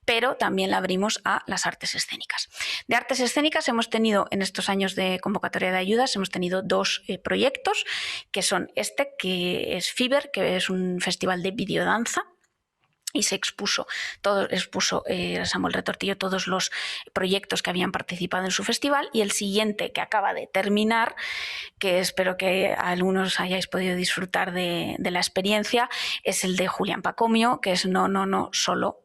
pero también la abrimos a las artes escénicas. De artes escénicas hemos tenido, en estos años de convocatoria de ayudas, hemos tenido dos proyectos, que son que es Fiber, que es un festival de videodanza, y se expuso Samuel Retortillo todos los proyectos que habían participado en su festival, y el siguiente, que acaba de terminar, que espero que algunos hayáis podido disfrutar de la experiencia, es el de Julián Pacomio, que es No, solo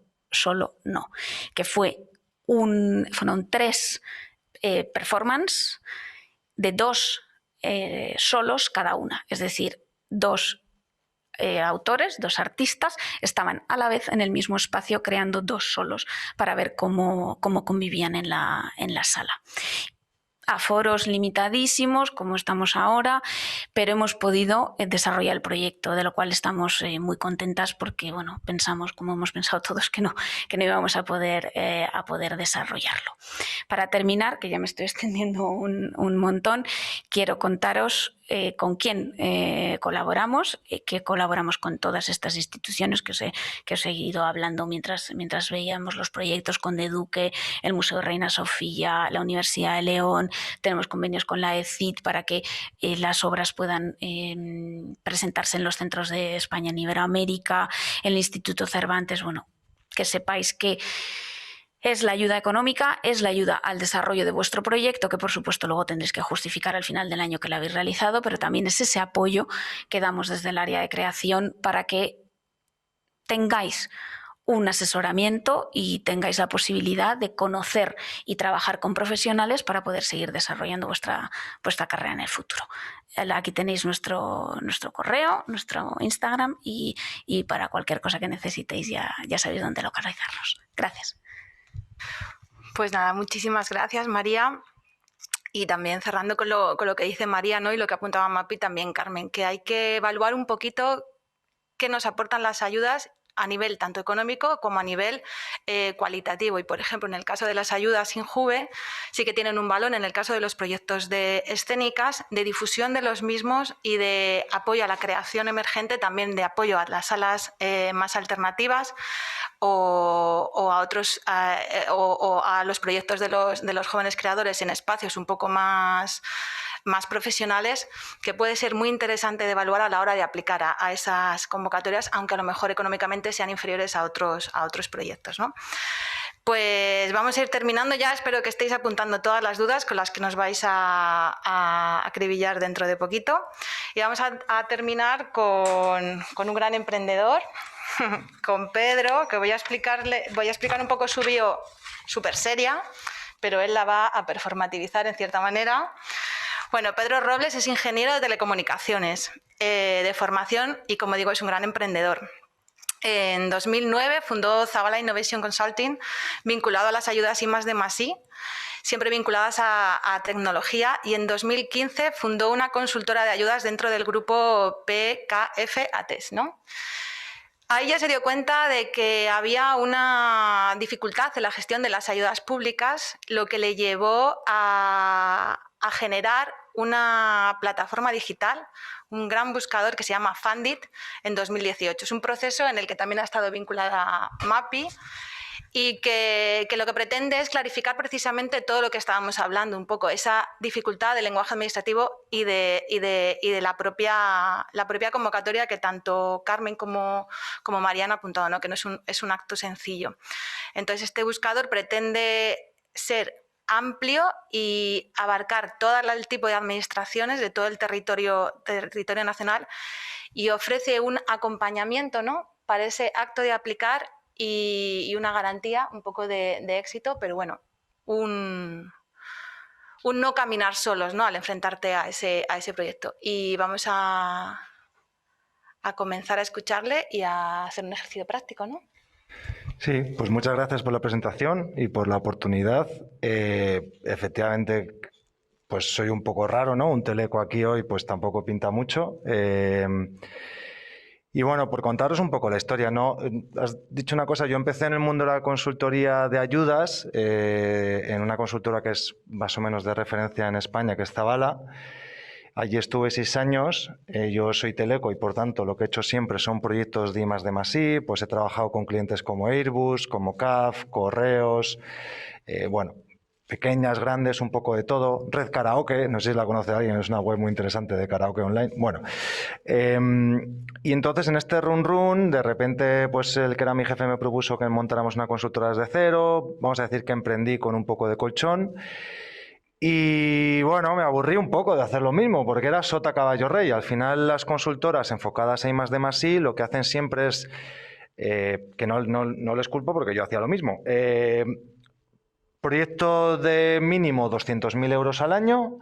no, que fueron 3 performances de 2 solos cada una, es decir, 2 autores, 2 artistas, estaban a la vez en el mismo espacio creando 2 solos para ver cómo convivían en la sala. aforos limitadísimos, como estamos ahora, pero hemos podido desarrollar el proyecto, de lo cual estamos muy contentas porque, bueno, pensamos, como hemos pensado todos, que no íbamos a poder desarrollarlo. Para terminar, que ya me estoy extendiendo un montón, quiero contaros con quién colaboramos, que colaboramos con todas estas instituciones que os he ido hablando mientras veíamos los proyectos, con Deduque, el Museo Reina Sofía, la Universidad de León. Tenemos convenios con la ECIT para que las obras puedan presentarse en los centros de España en Iberoamérica, el Instituto Cervantes. Bueno, que sepáis que es la ayuda económica, es la ayuda al desarrollo de vuestro proyecto, que por supuesto luego tendréis que justificar al final del año que lo habéis realizado, pero también es ese apoyo que damos desde el área de creación para que tengáis un asesoramiento y tengáis la posibilidad de conocer y trabajar con profesionales para poder seguir desarrollando vuestra carrera en el futuro. Aquí tenéis nuestro correo, nuestro Instagram y para cualquier cosa que necesitéis ya sabéis dónde localizarnos. Gracias. Pues nada, muchísimas gracias, María. Y también cerrando con lo que dice María, ¿no? Y lo que apuntaba Mapi también, Carmen, que hay que evaluar un poquito qué nos aportan las ayudas a nivel tanto económico como a nivel cualitativo. Y, por ejemplo, en el caso de las ayudas Injuve, sí que tienen un valor en el caso de los proyectos de escénicas, de difusión de los mismos y de apoyo a la creación emergente, también de apoyo a las salas más alternativas o a otros o a los proyectos de los jóvenes creadores en espacios un poco más profesionales, que puede ser muy interesante de evaluar a la hora de aplicar a esas convocatorias, aunque a lo mejor económicamente sean inferiores a otros proyectos, ¿no? Pues vamos a ir terminando ya. Espero que estéis apuntando todas las dudas con las que nos vais a acribillar dentro de poquito. Y vamos a terminar con un gran emprendedor, con Pedro, que voy a explicar un poco su bio súper seria, pero él la va a performativizar en cierta manera. Bueno, Pedro Robles es ingeniero de telecomunicaciones de formación y, como digo, es un gran emprendedor. En 2009 fundó Zabala Innovation Consulting, vinculado a las ayudas I+D+I, siempre vinculadas a tecnología, y en 2015 fundó una consultora de ayudas dentro del grupo PKF ATES, ¿no? Ahí ya se dio cuenta de que había una dificultad en la gestión de las ayudas públicas, lo que le llevó a generar una plataforma digital, un gran buscador que se llama Fundit, en 2018. Es un proceso en el que también ha estado vinculada Mapi y que lo que pretende es clarificar precisamente todo lo que estábamos hablando, un poco esa dificultad del lenguaje administrativo y de la propia convocatoria, que tanto Carmen como Mariana han apuntado, ¿no? Que no es un acto sencillo. Entonces, este buscador pretende ser amplio y abarcar todo el tipo de administraciones de todo el territorio nacional, y ofrece un acompañamiento, ¿no?, para ese acto de aplicar y una garantía un poco de éxito, pero bueno, un no caminar solos, ¿no?, al enfrentarte a ese proyecto. Y vamos a comenzar a escucharle y a hacer un ejercicio práctico, ¿no? Sí, pues muchas gracias por la presentación y por la oportunidad. Efectivamente, pues soy un poco raro, ¿no? Un teleco aquí hoy pues tampoco pinta mucho. Y bueno, por contaros un poco la historia, ¿no? Has dicho una cosa, yo empecé en el mundo de la consultoría de ayudas, en una consultora que es más o menos de referencia en España, que es Zabala. Allí estuve 6 años, yo soy teleco y por tanto lo que he hecho siempre son proyectos de I+D+I, pues he trabajado con clientes como Airbus, como CAF, Correos, bueno, pequeñas, grandes, un poco de todo. Red Karaoke, no sé si la conoce alguien, es una web muy interesante de karaoke online. Bueno, y entonces en este run, de repente, pues el que era mi jefe me propuso que montáramos una consultora desde cero. Vamos a decir que emprendí con un poco de colchón. Y bueno, me aburrí un poco de hacer lo mismo, porque era sota caballo rey. Al final las consultoras enfocadas a I+D+I lo que hacen siempre es, que no les culpo porque yo hacía lo mismo, proyecto de mínimo 200.000 euros al año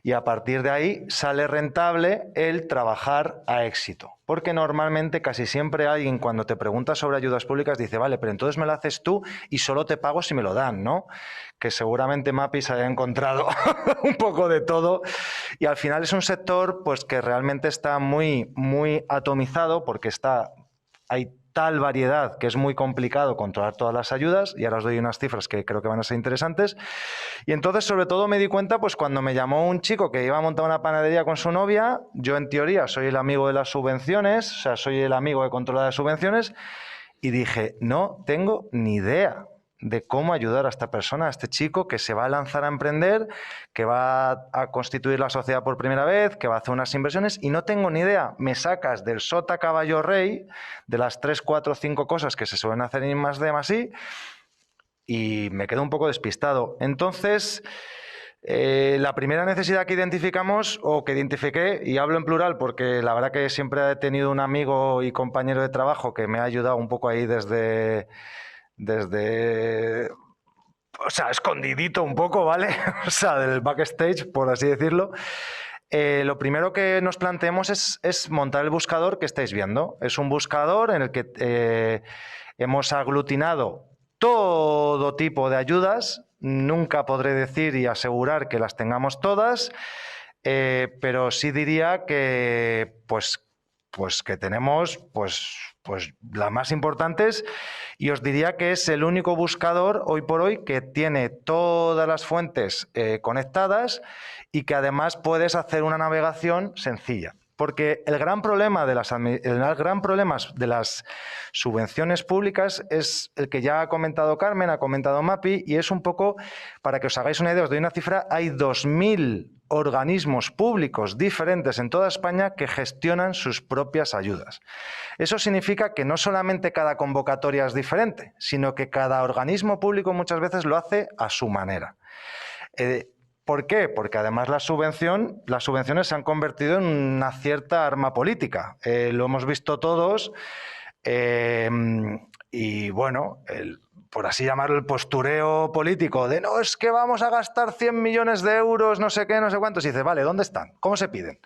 Y a partir de ahí sale rentable el trabajar a éxito. Porque normalmente casi siempre alguien cuando te pregunta sobre ayudas públicas dice, vale, pero entonces me lo haces tú y solo te pago si me lo dan, ¿no? Que seguramente Mapi se haya encontrado un poco de todo. Y al final es un sector pues, que realmente está muy, muy atomizado porque hay tal variedad que es muy complicado controlar todas las ayudas, y ahora os doy unas cifras que creo que van a ser interesantes. Y entonces, sobre todo, me di cuenta pues cuando me llamó un chico que iba a montar una panadería con su novia. Yo, en teoría, soy el amigo de las subvenciones, o sea, soy el amigo que controla las subvenciones, y dije, no tengo ni idea de cómo ayudar a esta persona, a este chico que se va a lanzar a emprender, que va a constituir la sociedad por primera vez, que va a hacer unas inversiones, y no tengo ni idea. Me sacas del sota caballo rey, de las 3, 4, 5 cosas que se suelen hacer en I+D+I, y me quedo un poco despistado. Entonces, la primera necesidad que identificamos, o que identifiqué, y hablo en plural porque la verdad que siempre he tenido un amigo y compañero de trabajo que me ha ayudado un poco ahí desde o sea, escondidito un poco, ¿vale? O sea, del backstage, por así decirlo. Lo primero que nos planteemos es montar el buscador que estáis viendo. Es un buscador en el que hemos aglutinado todo tipo de ayudas. Nunca podré decir y asegurar que las tengamos todas, pero sí diría que pues que tenemos pues las más importantes, y os diría que es el único buscador hoy por hoy que tiene todas las fuentes conectadas, y que además puedes hacer una navegación sencilla. Porque el gran problema de las subvenciones públicas es el que ya ha comentado Carmen, ha comentado Mapi, y es un poco, para que os hagáis una idea, os doy una cifra, hay 2.000 organismos públicos diferentes en toda España que gestionan sus propias ayudas. Eso significa que no solamente cada convocatoria es diferente, sino que cada organismo público muchas veces lo hace a su manera. ¿Por qué? Porque además las subvenciones se han convertido en una cierta arma política. Lo hemos visto todos, y bueno, por así llamarlo, el postureo político de no, es que vamos a gastar 100 millones de euros, no sé qué, no sé cuántos, y dices, vale, ¿dónde están? ¿Cómo se piden?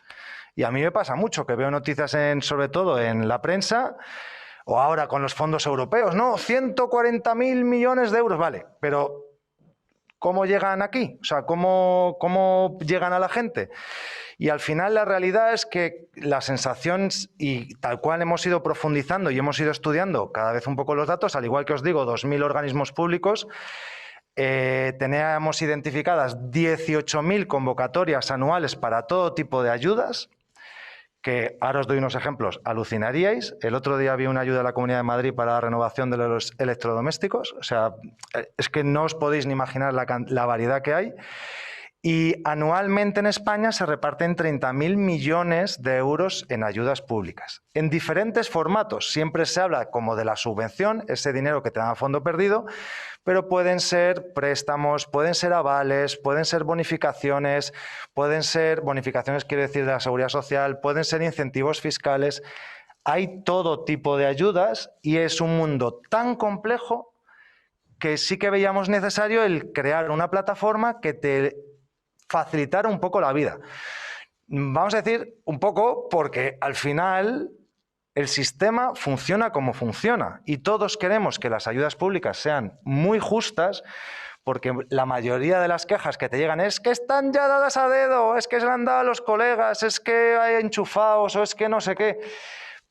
Y a mí me pasa mucho que veo noticias sobre todo en la prensa, o ahora con los fondos europeos, no, 140.000 millones de euros, vale, pero ¿cómo llegan aquí? O sea, ¿cómo llegan a la gente? Y al final la realidad es que la sensación, y tal cual hemos ido profundizando y hemos ido estudiando cada vez un poco los datos, al igual que os digo, 2.000 organismos públicos, teníamos identificadas 18.000 convocatorias anuales para todo tipo de ayudas, que ahora os doy unos ejemplos, alucinaríais. El otro día vi una ayuda de la Comunidad de Madrid para la renovación de los electrodomésticos. O sea, es que no os podéis ni imaginar la variedad que hay. Y anualmente en España se reparten 30.000 millones de euros en ayudas públicas, en diferentes formatos. Siempre se habla como de la subvención, ese dinero que te dan a fondo perdido, pero pueden ser préstamos, pueden ser avales, pueden ser bonificaciones, quiero decir, de la Seguridad Social, pueden ser incentivos fiscales. Hay todo tipo de ayudas, y es un mundo tan complejo que sí que veíamos necesario el crear una plataforma que te facilitar un poco la vida. Vamos a decir un poco porque al final el sistema funciona como funciona, y todos queremos que las ayudas públicas sean muy justas, porque la mayoría de las quejas que te llegan es que están ya dadas a dedo, es que se le han dado a los colegas, es que hay enchufados, o es que no sé qué.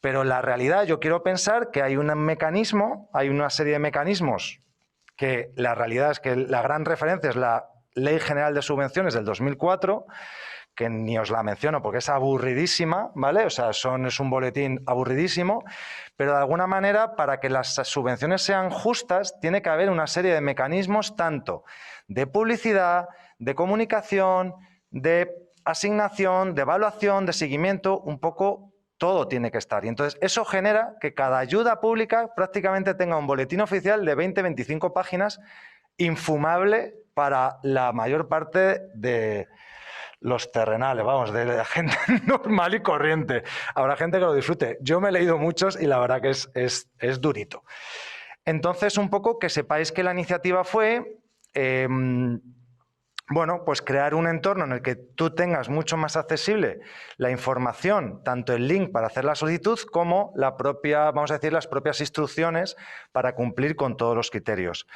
Pero la realidad, yo quiero pensar que hay un mecanismo, hay una serie de mecanismos que la realidad es que la gran referencia es la Ley General de Subvenciones del 2004, que ni os la menciono porque es aburridísima, ¿vale? O sea, es un boletín aburridísimo, pero de alguna manera, para que las subvenciones sean justas, tiene que haber una serie de mecanismos, tanto de publicidad, de comunicación, de asignación, de evaluación, de seguimiento, un poco todo tiene que estar. Y entonces eso genera que cada ayuda pública prácticamente tenga un boletín oficial de 20-25 páginas, infumable para la mayor parte de los terrenales, vamos, de la gente normal y corriente. Habrá gente que lo disfrute. Yo me he leído muchos y la verdad que es durito. Entonces, un poco que sepáis que la iniciativa fue bueno, pues crear un entorno en el que tú tengas mucho más accesible la información, tanto el link para hacer la solicitud como la propia, vamos a decir, las propias instrucciones para cumplir con todos los criterios.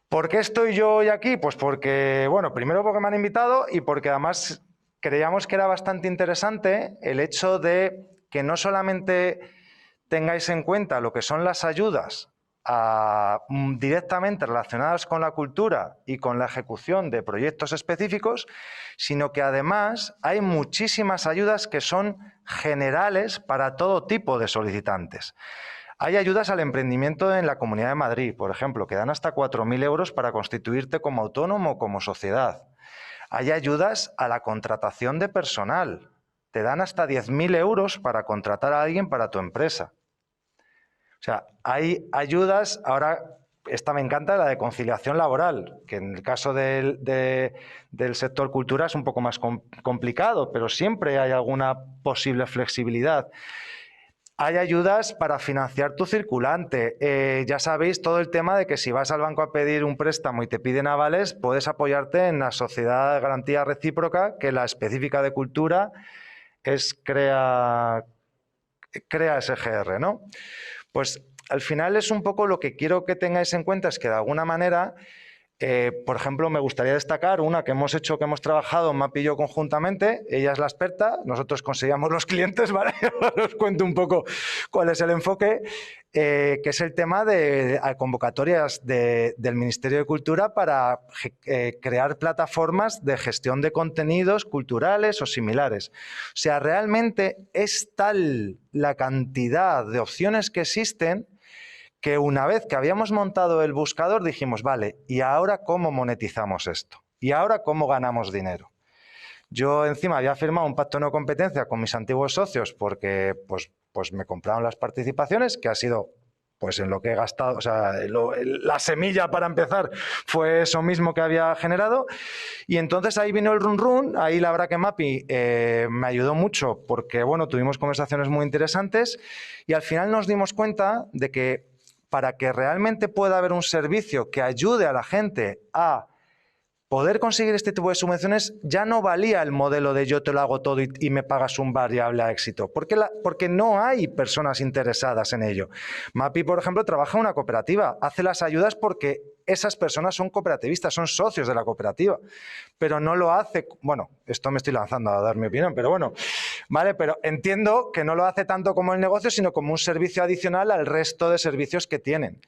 ¿Por qué estoy yo hoy aquí? Pues porque, bueno, primero porque me han invitado y porque además creíamos que era bastante interesante el hecho de que no solamente tengáis en cuenta lo que son las ayudas directamente relacionadas con la cultura y con la ejecución de proyectos específicos, sino que además hay muchísimas ayudas que son generales para todo tipo de solicitantes. Hay ayudas al emprendimiento en la Comunidad de Madrid, por ejemplo, que dan hasta 4.000 euros para constituirte como autónomo o como sociedad. Hay ayudas a la contratación de personal. Te dan hasta 10.000 euros para contratar a alguien para tu empresa. O sea, hay ayudas, ahora esta me encanta, la de conciliación laboral, que en el caso del sector cultura es un poco más complicado, pero siempre hay alguna posible flexibilidad. Hay ayudas para financiar tu circulante. Ya sabéis todo el tema de que si vas al banco a pedir un préstamo y te piden avales, puedes apoyarte en la sociedad de garantía recíproca, que la específica de cultura es Crea SGR, ¿no? Pues al final es un poco lo que quiero que tengáis en cuenta, es que de alguna manera, por ejemplo, me gustaría destacar una que hemos hecho, que hemos trabajado, Mapi y yo conjuntamente. Ella es la experta, nosotros conseguíamos los clientes, ¿vale? Os cuento un poco cuál es el enfoque, que es el tema de convocatorias del Ministerio de Cultura para crear plataformas de gestión de contenidos culturales o similares. O sea, realmente es tal la cantidad de opciones que existen que una vez que habíamos montado el buscador dijimos, vale, ¿y ahora cómo monetizamos esto? ¿Y ahora cómo ganamos dinero? Yo encima había firmado un pacto de no competencia con mis antiguos socios porque pues me compraron las participaciones, que ha sido pues en lo que he gastado, o sea, la semilla para empezar fue eso mismo que había generado. Y entonces ahí vino el run run, ahí la verdad que Mapi me ayudó mucho porque, bueno, tuvimos conversaciones muy interesantes y al final nos dimos cuenta de que para que realmente pueda haber un servicio que ayude a la gente a poder conseguir este tipo de subvenciones, ya no valía el modelo de yo te lo hago todo y me pagas un variable a éxito, porque no hay personas interesadas en ello. Mapi, por ejemplo, trabaja en una cooperativa, hace las ayudas porque esas personas son cooperativistas, son socios de la cooperativa, pero no lo hace, bueno, esto me estoy lanzando a dar mi opinión, pero bueno, vale, pero entiendo que no lo hace tanto como el negocio, sino como un servicio adicional al resto de servicios que tienen.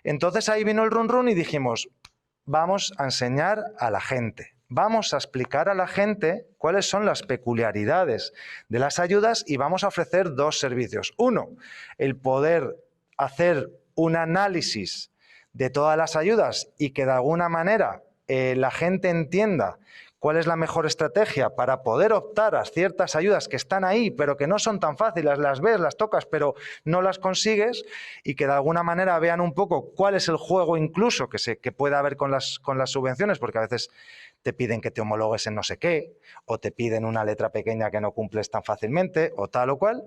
Entonces ahí vino el run run y dijimos, vamos a enseñar a la gente, vamos a explicar a la gente cuáles son las peculiaridades de las ayudas y vamos a ofrecer dos servicios. Uno, el poder hacer un análisis de todas las ayudas y que de alguna manera la gente entienda cuál es la mejor estrategia para poder optar a ciertas ayudas que están ahí, pero que no son tan fáciles, las ves, las tocas, pero no las consigues, y que de alguna manera vean un poco cuál es el juego incluso que puede haber con las subvenciones, porque a veces te piden que te homologues en no sé qué, o te piden una letra pequeña que no cumples tan fácilmente, o tal o cual.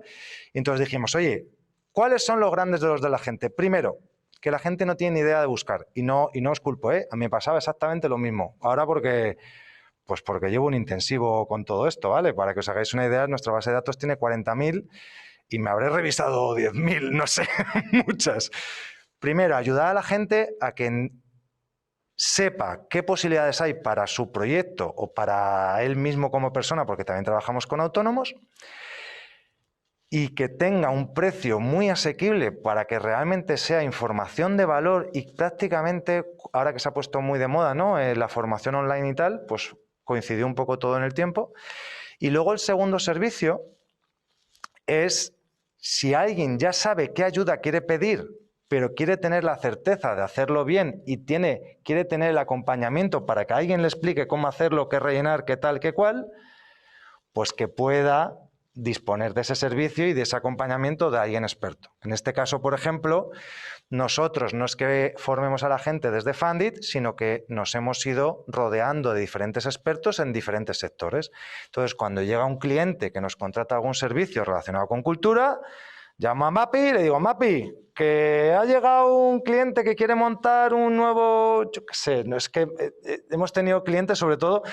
Y entonces dijimos, oye, ¿cuáles son los grandes de los de la gente? Primero, que la gente no tiene ni idea de buscar, y no os culpo, a mí me pasaba exactamente lo mismo. Ahora porque llevo un intensivo con todo esto, ¿vale? Para que os hagáis una idea, nuestra base de datos tiene 40.000 y me habré revisado 10.000, no sé, muchas. Primero, ayudar a la gente a que sepa qué posibilidades hay para su proyecto o para él mismo como persona, porque también trabajamos con autónomos, y que tenga un precio muy asequible para que realmente sea información de valor y prácticamente, ahora que se ha puesto muy de moda, ¿no? La formación online y tal, pues coincidió un poco todo en el tiempo. Y luego el segundo servicio es, si alguien ya sabe qué ayuda quiere pedir, pero quiere tener la certeza de hacerlo bien y quiere tener el acompañamiento para que alguien le explique cómo hacerlo, qué rellenar, qué tal, qué cual, pues que pueda disponer de ese servicio y de ese acompañamiento de alguien experto. En este caso, por ejemplo, nosotros no es que formemos a la gente desde Fundit, sino que nos hemos ido rodeando de diferentes expertos en diferentes sectores. Entonces, cuando llega un cliente que nos contrata algún servicio relacionado con cultura, Llamo a Mapi y le digo, Mapi, que ha llegado un cliente que quiere montar un nuevo, yo qué sé, no es que hemos tenido clientes, sobre todo,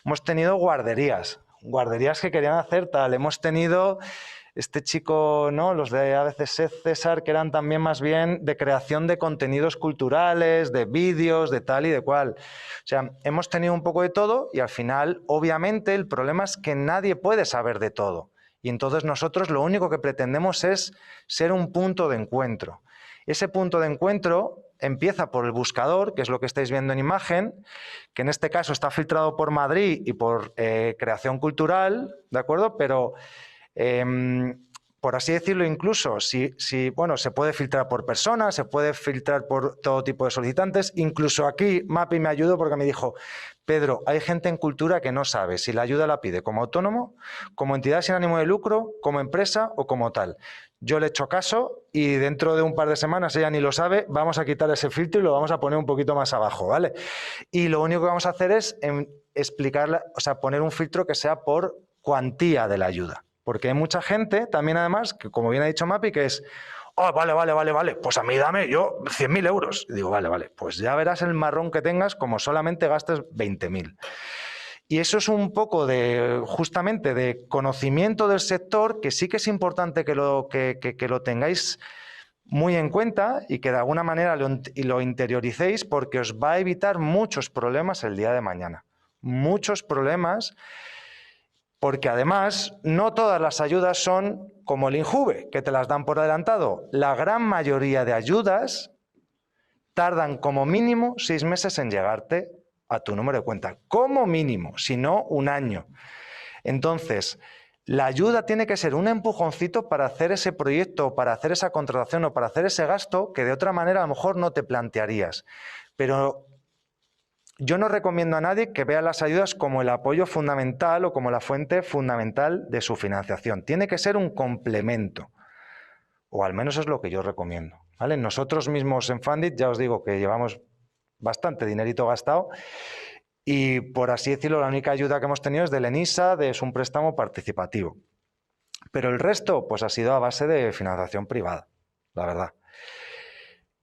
hemos tenido guarderías que querían hacer tal, hemos tenido este chico, ¿no? Los de ABC César, que eran también más bien de creación de contenidos culturales, de vídeos, de tal y de cual. O sea, hemos tenido un poco de todo y al final, obviamente, el problema es que nadie puede saber de todo. Y entonces nosotros lo único que pretendemos es ser un punto de encuentro. Ese punto de encuentro empieza por el buscador, que es lo que estáis viendo en imagen, que en este caso está filtrado por Madrid y por creación cultural, ¿de acuerdo? Pero, por así decirlo, incluso, bueno, se puede filtrar por personas, se puede filtrar por todo tipo de solicitantes. Incluso aquí Mapi me ayudó porque me dijo, Pedro, hay gente en cultura que no sabe si la ayuda la pide como autónomo, como entidad sin ánimo de lucro, como empresa o como tal. Yo le echo caso y dentro de un par de semanas, ella ni lo sabe, vamos a quitar ese filtro y lo vamos a poner un poquito más abajo, ¿vale? Y lo único que vamos a hacer es explicarle, o sea, poner un filtro que sea por cuantía de la ayuda. Porque hay mucha gente también, además, que como bien ha dicho Mapi, que es, oh, vale, pues a mí dame yo 100.000 euros. Y digo, vale, pues ya verás el marrón que tengas como solamente gastes 20.000. Y eso es un poco de, justamente, de conocimiento del sector, que sí que es importante que lo tengáis muy en cuenta y que de alguna manera lo interioricéis, porque os va a evitar muchos problemas el día de mañana. Muchos problemas, porque además no todas las ayudas son como el Injuve, que te las dan por adelantado. La gran mayoría de ayudas tardan como mínimo 6 meses en llegarte a tu número de cuenta, como mínimo, si no 1 año. Entonces, la ayuda tiene que ser un empujoncito para hacer ese proyecto, para hacer esa contratación o para hacer ese gasto que de otra manera a lo mejor no te plantearías. Pero yo no recomiendo a nadie que vea las ayudas como el apoyo fundamental o como la fuente fundamental de su financiación. Tiene que ser un complemento, o al menos es lo que yo recomiendo, ¿vale? Nosotros mismos en Fundit ya os digo que llevamos bastante dinerito gastado y, por así decirlo, la única ayuda que hemos tenido es del ENISA, es un préstamo participativo. Pero el resto pues ha sido a base de financiación privada, la verdad.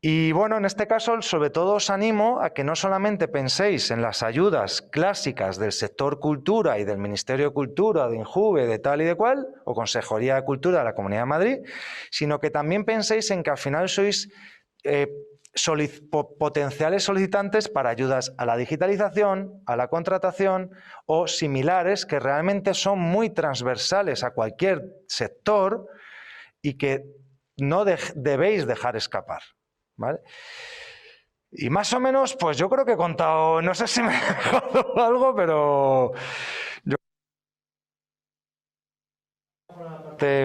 Y bueno, en este caso, sobre todo os animo a que no solamente penséis en las ayudas clásicas del sector cultura y del Ministerio de Cultura, de Injuve, de tal y de cual, o Consejería de Cultura de la Comunidad de Madrid, sino que también penséis en que al final sois potenciales solicitantes para ayudas a la digitalización, a la contratación o similares que realmente son muy transversales a cualquier sector y que no debéis dejar escapar, ¿vale? Y más o menos, pues yo creo que he contado, no sé si me he dejado algo, pero yo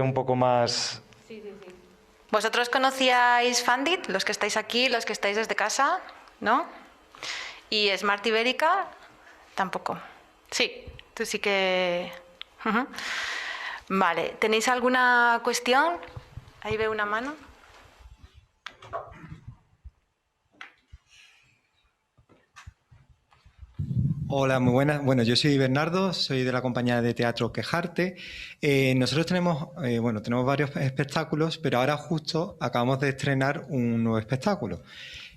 un poco más. ¿Vosotros conocíais Fundit, los que estáis aquí, los que estáis desde casa? ¿No? ¿Y Smart Ibérica? Tampoco. Sí, tú sí que... Vale, ¿tenéis alguna cuestión? Ahí veo una mano. Hola, muy buenas. Bueno, yo soy Bernardo, soy de la compañía de teatro Quejarte. Nosotros tenemos varios espectáculos, pero ahora justo acabamos de estrenar un nuevo espectáculo.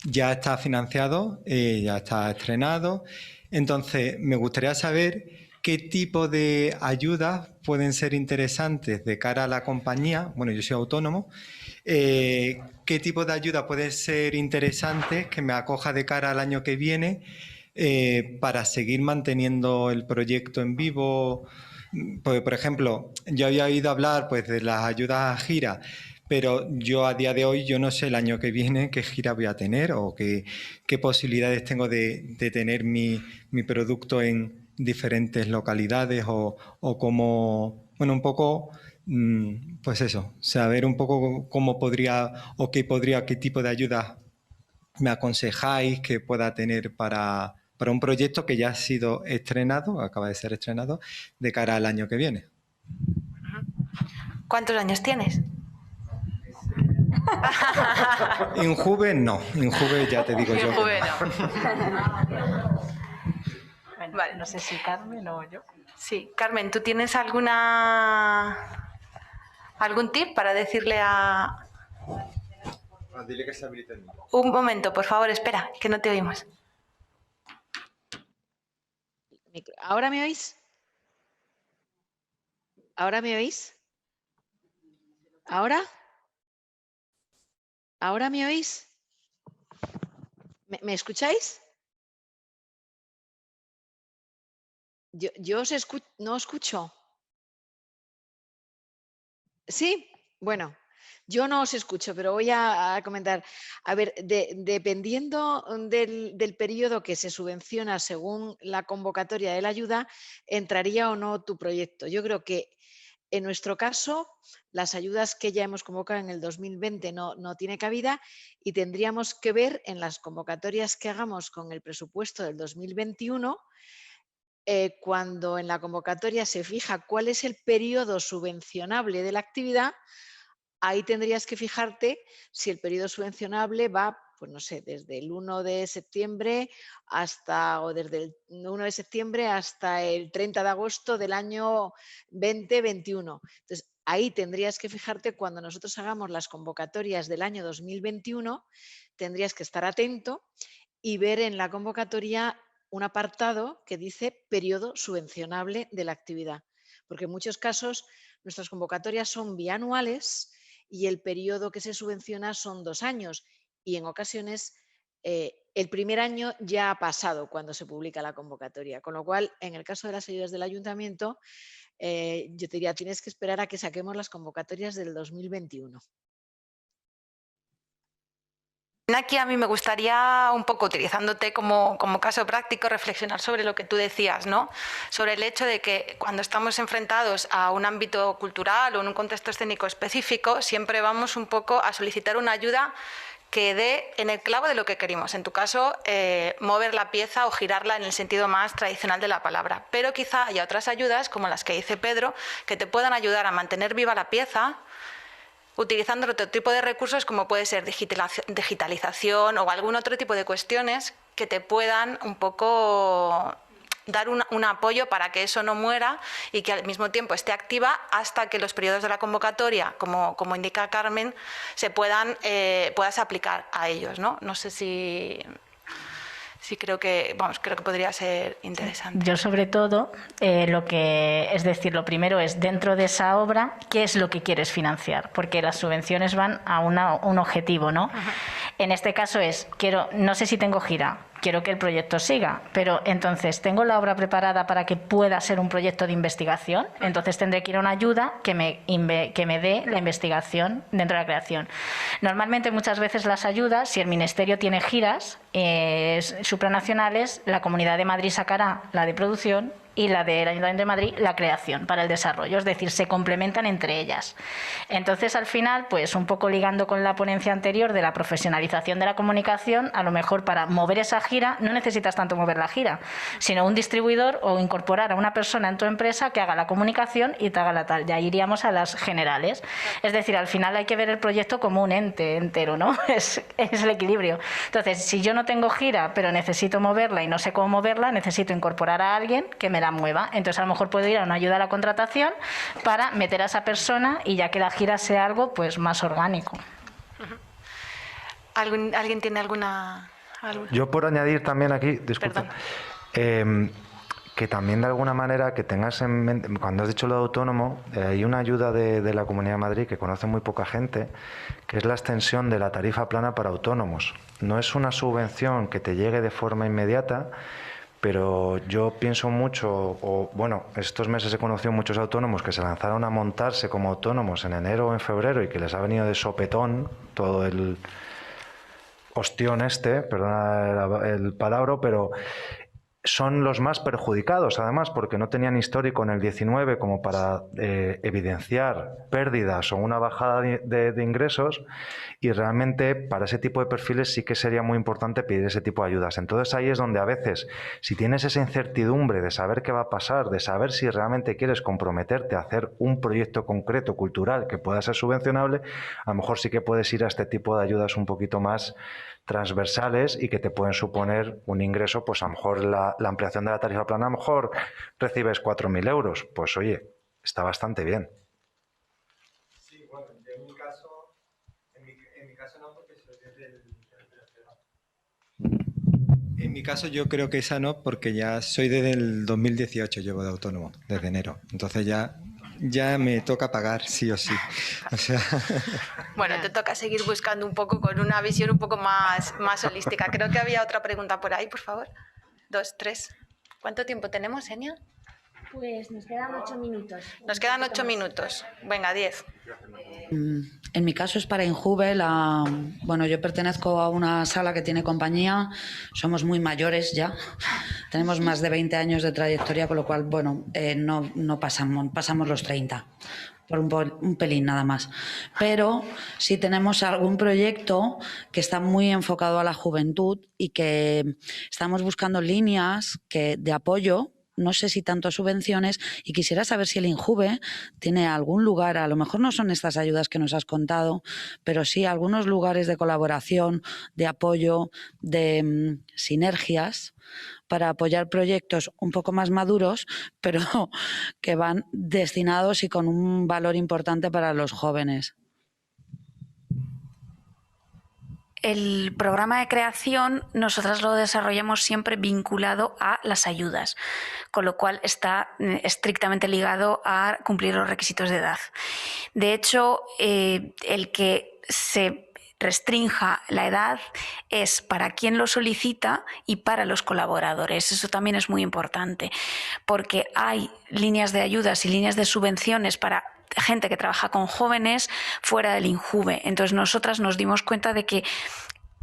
Ya está financiado, ya está estrenado. Entonces, me gustaría saber qué tipo de ayudas pueden ser interesantes de cara a la compañía. Bueno, yo soy autónomo. ¿Qué tipo de ayuda puede ser interesante que me acoja de cara al año que viene? Para seguir manteniendo el proyecto en vivo. Pues, por ejemplo, yo había oído hablar pues, de las ayudas a gira, pero yo a día de hoy yo no sé el año que viene qué gira voy a tener o qué posibilidades tengo de tener mi producto en diferentes localidades o cómo, bueno, un poco, pues eso, saber un poco cómo podría o qué tipo de ayuda me aconsejáis que pueda tener para un proyecto que ya ha sido estrenado, acaba de ser estrenado, de cara al año que viene. ¿Cuántos años tienes? Injuve no, Injuve ya te digo yo. Injuve no. Bueno, vale. No sé si Carmen o yo. Sí, Carmen, ¿tú tienes alguna ¿Algún tip para decirle a...? Dile que se habilite el micro. Un momento, por favor, espera, que no te oímos. ¿Ahora me oís? ¿Ahora me oís? ¿Ahora? ¿Ahora me oís? ¿Me escucháis? Yo os no escucho. ¿Sí? Bueno, yo no os escucho, pero voy a comentar. A ver, dependiendo del periodo que se subvenciona según la convocatoria de la ayuda, entraría o no tu proyecto. Yo creo que en nuestro caso, las ayudas que ya hemos convocado en el 2020 no tiene cabida y tendríamos que ver en las convocatorias que hagamos con el presupuesto del 2021, cuando en la convocatoria se fija cuál es el periodo subvencionable de la actividad, ahí tendrías que fijarte si el periodo subvencionable va, pues no sé, desde el 1 de septiembre o desde el 1 de septiembre hasta el 30 de agosto del año 2021. Entonces, ahí tendrías que fijarte cuando nosotros hagamos las convocatorias del año 2021, tendrías que estar atento y ver en la convocatoria un apartado que dice periodo subvencionable de la actividad. Porque en muchos casos nuestras convocatorias son bianuales y el periodo que se subvenciona son 2 años y en ocasiones el primer año ya ha pasado cuando se publica la convocatoria. Con lo cual, en el caso de las ayudas del ayuntamiento, yo te diría, tienes que esperar a que saquemos las convocatorias del 2021. Aquí a mí me gustaría, un poco utilizándote como caso práctico, reflexionar sobre lo que tú decías, ¿no? Sobre el hecho de que cuando estamos enfrentados a un ámbito cultural o en un contexto escénico específico, siempre vamos un poco a solicitar una ayuda que dé en el clavo de lo que queremos. En tu caso, mover la pieza o girarla en el sentido más tradicional de la palabra. Pero quizá haya otras ayudas, como las que dice Pedro, que te puedan ayudar a mantener viva la pieza, utilizando otro tipo de recursos como puede ser digitalización o algún otro tipo de cuestiones que te puedan un poco dar un apoyo para que eso no muera y que al mismo tiempo esté activa hasta que los periodos de la convocatoria, como indica Carmen, puedas aplicar a ellos, ¿no? No sé si creo que podría ser interesante. Yo sobre todo, lo primero es dentro de esa obra, ¿qué es lo que quieres financiar? Porque las subvenciones van a un objetivo, ¿no? Ajá. En este caso no sé si tengo gira, quiero que el proyecto siga, pero entonces tengo la obra preparada para que pueda ser un proyecto de investigación, entonces tendré que ir a una ayuda que me dé la investigación dentro de la creación. Normalmente muchas veces las ayudas, si el Ministerio tiene giras supranacionales, la Comunidad de Madrid sacará la de producción y la del Ayuntamiento de Madrid la creación para el desarrollo, es decir, se complementan entre ellas. Entonces, al final, pues un poco ligando con la ponencia anterior de la profesionalización de la comunicación, a lo mejor para mover esa gira no necesitas tanto mover la gira, sino un distribuidor o incorporar a una persona en tu empresa que haga la comunicación y te haga la tal. Ya iríamos a las generales. Es decir, al final hay que ver el proyecto como un ente entero, ¿no? Es el equilibrio. Entonces, si yo no tengo gira, pero necesito moverla y no sé cómo moverla, necesito incorporar a alguien que me la mueva. Entonces, a lo mejor puedo ir a una ayuda a la contratación para meter a esa persona y ya que la gira sea algo pues más orgánico. ¿Alguien tiene alguna? Yo por añadir también aquí, disculpa, que también de alguna manera que tengas en mente, cuando has dicho lo de autónomo, hay una ayuda de la Comunidad de Madrid que conoce muy poca gente, que es la extensión de la tarifa plana para autónomos. No es una subvención que te llegue de forma inmediata, pero yo pienso mucho, estos meses he conocido muchos autónomos que se lanzaron a montarse como autónomos en enero o en febrero y que les ha venido de sopetón todo el ostión perdona el palabra, pero son los más perjudicados, además, porque no tenían histórico en el 19 como para evidenciar pérdidas o una bajada de ingresos, y realmente para ese tipo de perfiles sí que sería muy importante pedir ese tipo de ayudas. Entonces ahí es donde a veces, si tienes esa incertidumbre de saber qué va a pasar, de saber si realmente quieres comprometerte a hacer un proyecto concreto cultural que pueda ser subvencionable, a lo mejor sí que puedes ir a este tipo de ayudas un poquito más transversales y que te pueden suponer un ingreso, pues a lo mejor la ampliación de la tarifa plana, a lo mejor recibes 4.000 euros, pues oye, está bastante bien. Sí, En mi caso yo creo que esa no, porque ya soy desde el 2018, llevo de autónomo, desde enero. Entonces ya me toca pagar sí o sí. O sea... Bueno, te toca seguir buscando un poco con una visión un poco más holística. Creo que había otra pregunta por ahí, por favor. 2, 3. ¿Cuánto tiempo tenemos, Enia? Pues nos quedan 8 minutos. Nos quedan 8 minutos. Venga, 10. En mi caso es para Injuve. Bueno, yo pertenezco a una sala que tiene compañía. Somos muy mayores ya. Tenemos más de 20 años de trayectoria, con lo cual, bueno, no pasamos los 30. Por un pelín nada más. Pero sí tenemos algún proyecto que está muy enfocado a la juventud y que estamos buscando líneas de apoyo, no sé si tanto subvenciones, y quisiera saber si el Injuve tiene algún lugar, a lo mejor no son estas ayudas que nos has contado, pero sí algunos lugares de colaboración, de apoyo, de sinergias, para apoyar proyectos un poco más maduros, pero que van destinados y con un valor importante para los jóvenes. El programa de creación nosotras lo desarrollamos siempre vinculado a las ayudas, con lo cual está estrictamente ligado a cumplir los requisitos de edad. De hecho, el que se restrinja la edad es para quien lo solicita y para los colaboradores. Eso también es muy importante, porque hay líneas de ayudas y líneas de subvenciones para gente que trabaja con jóvenes fuera del Injuve. Entonces nosotras nos dimos cuenta de que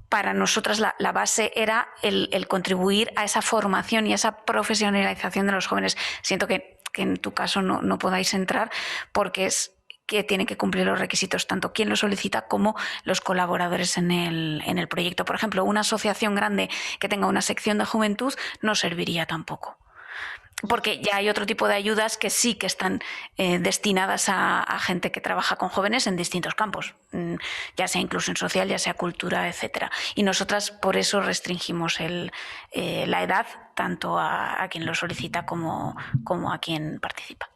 para nosotras la base era el contribuir a esa formación y a esa profesionalización de los jóvenes. Siento que en tu caso no podáis entrar porque es que tiene que cumplir los requisitos tanto quien lo solicita como los colaboradores en el proyecto. Por ejemplo, una asociación grande que tenga una sección de juventud no serviría tampoco, porque ya hay otro tipo de ayudas que sí que están destinadas a gente que trabaja con jóvenes en distintos campos, ya sea inclusión social, ya sea cultura, etcétera. Y nosotras por eso restringimos la edad tanto a quien lo solicita como a quien participa.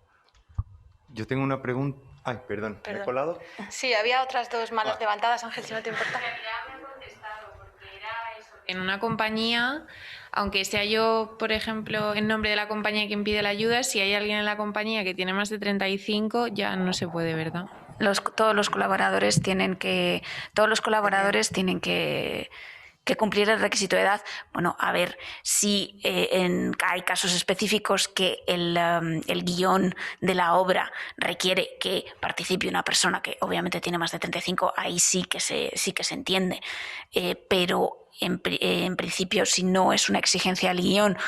Yo tengo una pregunta. Ay, perdón. ¿Me he colado? Sí, había otras 2 manos levantadas, Ángel, si no te importa. En una compañía, aunque sea yo, por ejemplo, en nombre de la compañía quien pide la ayuda, si hay alguien en la compañía que tiene más de 35, ya no se puede, ¿verdad? Todos los colaboradores tienen que cumplir el requisito de edad. Bueno, a ver, si hay casos específicos que el guión de la obra requiere que participe una persona que obviamente tiene más de 35, ahí sí que se entiende. Pero en principio, si no es una exigencia del guión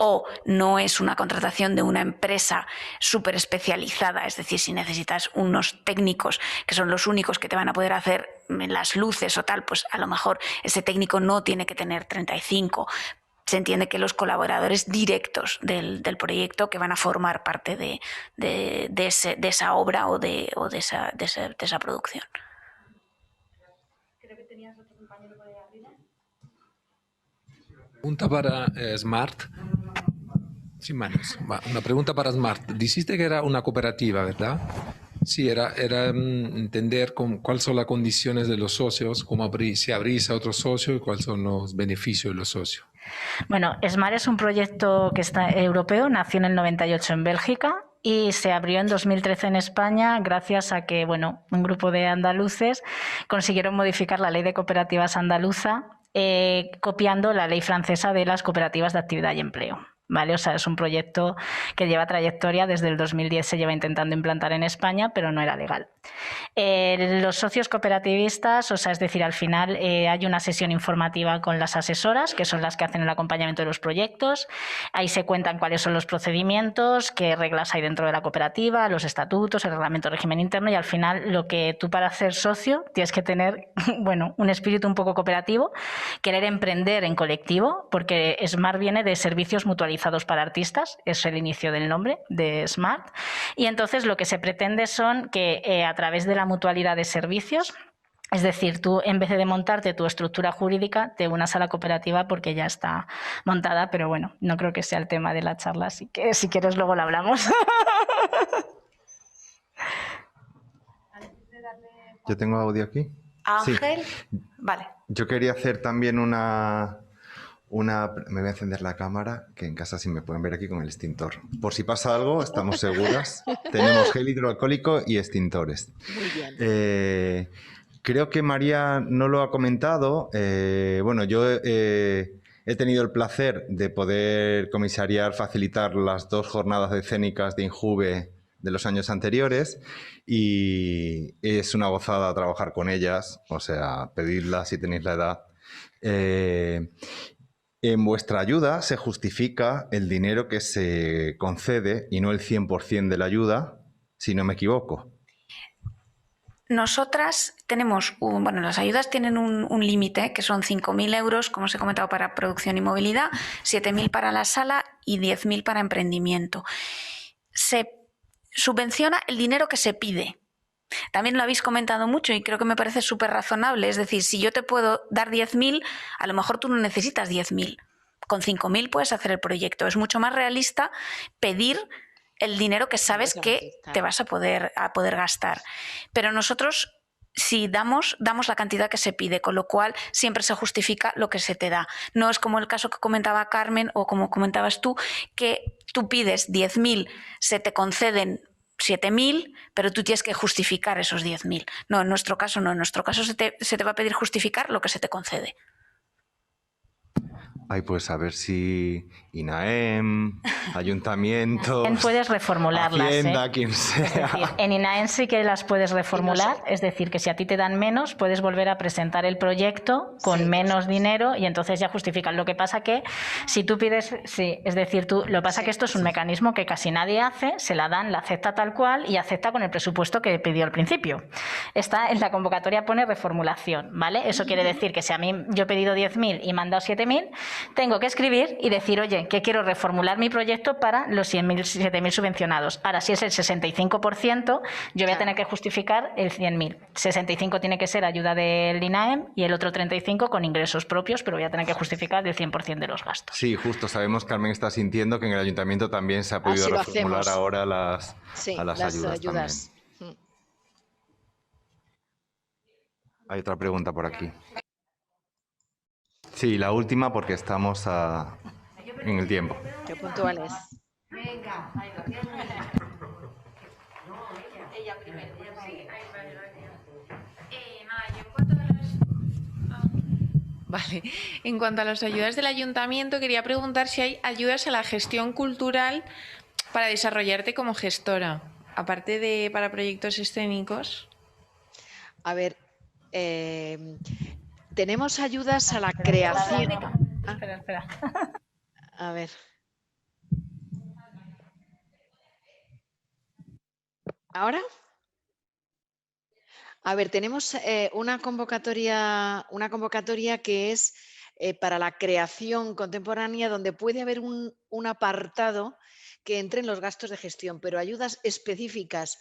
o no es una contratación de una empresa súper especializada, es decir, si necesitas unos técnicos que son los únicos que te van a poder hacer las luces o tal, pues a lo mejor ese técnico no tiene que tener 35. Se entiende que los colaboradores directos del proyecto que van a formar parte de esa obra o de esa producción. Creo que tenías otro compañero por ahí arriba. Pregunta para Smart. Sin manos. Una pregunta para Smart. Dijiste que era una cooperativa, ¿verdad? Sí, era entender cuáles son las condiciones de los socios, si abrís a otros socios y cuáles son los beneficios de los socios. Bueno, SMART es un proyecto que está europeo, nació en el 98 en Bélgica y se abrió en 2013 en España gracias a que, bueno, un grupo de andaluces consiguieron modificar la ley de cooperativas andaluza copiando la ley francesa de las cooperativas de actividad y empleo. ¿Vale? O sea, es un proyecto que lleva trayectoria, desde el 2010 se lleva intentando implantar en España, pero no era legal. Los socios cooperativistas, o sea, es decir, al final hay una sesión informativa con las asesoras, que son las que hacen el acompañamiento de los proyectos. Ahí se cuentan cuáles son los procedimientos, qué reglas hay dentro de la cooperativa, los estatutos, el reglamento de régimen interno, y al final lo que tú, para ser socio, tienes que tener, bueno, un espíritu un poco cooperativo, querer emprender en colectivo, porque SMART viene de servicios mutualizados para artistas, es el inicio del nombre de SMART, y entonces lo que se pretende son que a través de la mutualidad de servicios, es decir, tú en vez de montarte tu estructura jurídica, te unas a la cooperativa porque ya está montada, pero bueno, no creo que sea el tema de la charla, así que si quieres luego lo hablamos. Yo tengo audio aquí. Ángel, Sí. vale. Yo quería hacer también una Me voy a encender la cámara, que en casa sí me pueden ver aquí con el extintor. Por si pasa algo, estamos seguras. Tenemos gel hidroalcohólico y extintores. Muy bien. Creo que María no lo ha comentado. Bueno, yo he tenido el placer de poder comisariar, facilitar las 2 jornadas escénicas de Injuve de los años anteriores y es una gozada trabajar con ellas, o sea, pedidlas si tenéis la edad. En vuestra ayuda se justifica el dinero que se concede y no el 100% de la ayuda, si no me equivoco. Nosotras tenemos, bueno, las ayudas tienen un límite que son 5.000 euros, como os he comentado, para producción y movilidad, 7.000 para la sala y 10.000 para emprendimiento. Se subvenciona el dinero que se pide. También lo habéis comentado mucho y creo que me parece súper razonable. Es decir, si yo te puedo dar 10.000, a lo mejor tú no necesitas 10.000. Con 5.000 puedes hacer el proyecto. Es mucho más realista pedir el dinero que sabes que te vas a poder gastar. Pero nosotros, si damos la cantidad que se pide, con lo cual siempre se justifica lo que se te da. No es como el caso que comentaba Carmen o como comentabas tú, que tú pides 10.000, se te conceden 7.000, pero tú tienes que justificar esos 10.000. No, en nuestro caso no. En nuestro caso se te va a pedir justificar lo que se te concede. Ay, pues a ver si INAEM, ayuntamientos, puedes reformularlas, Hacienda, quien sea. Es decir, en INAEM sí que las puedes reformular, es decir, que si a ti te dan menos, puedes volver a presentar el proyecto con menos dinero y entonces ya justifican. Lo que pasa que si tú pides, sí, es decir, lo que pasa que esto es un mecanismo que casi nadie hace, se la dan, la acepta tal cual y acepta con el presupuesto que pidió al principio. Está en la convocatoria, pone reformulación, ¿vale? Eso quiere decir que si a mí yo he pedido 10.000 y me han dado 7.000, tengo que escribir y decir, oye, que quiero reformular mi proyecto para los 7.000 subvencionados. Ahora, si es el 65%, yo voy a tener que justificar el 100.000. 65 tiene que ser ayuda del INAEM y el otro 35 con ingresos propios, pero voy a tener que justificar el 100% de los gastos. Sí, justo. Sabemos, Carmen está sintiendo que en el ayuntamiento también se ha podido reformular ahora las ayudas. También. Hay otra pregunta por aquí. Sí, la última porque estamos en el tiempo. Qué puntuales. Venga, ella primero. Vale, en cuanto a las ayudas del ayuntamiento, quería preguntar si hay ayudas a la gestión cultural para desarrollarte como gestora, aparte de para proyectos escénicos. A ver, tenemos ayudas a la creación. Espera. A ver. ¿Ahora? A ver, tenemos una convocatoria que es para la creación contemporánea, donde puede haber un apartado que entre en los gastos de gestión, pero ayudas específicas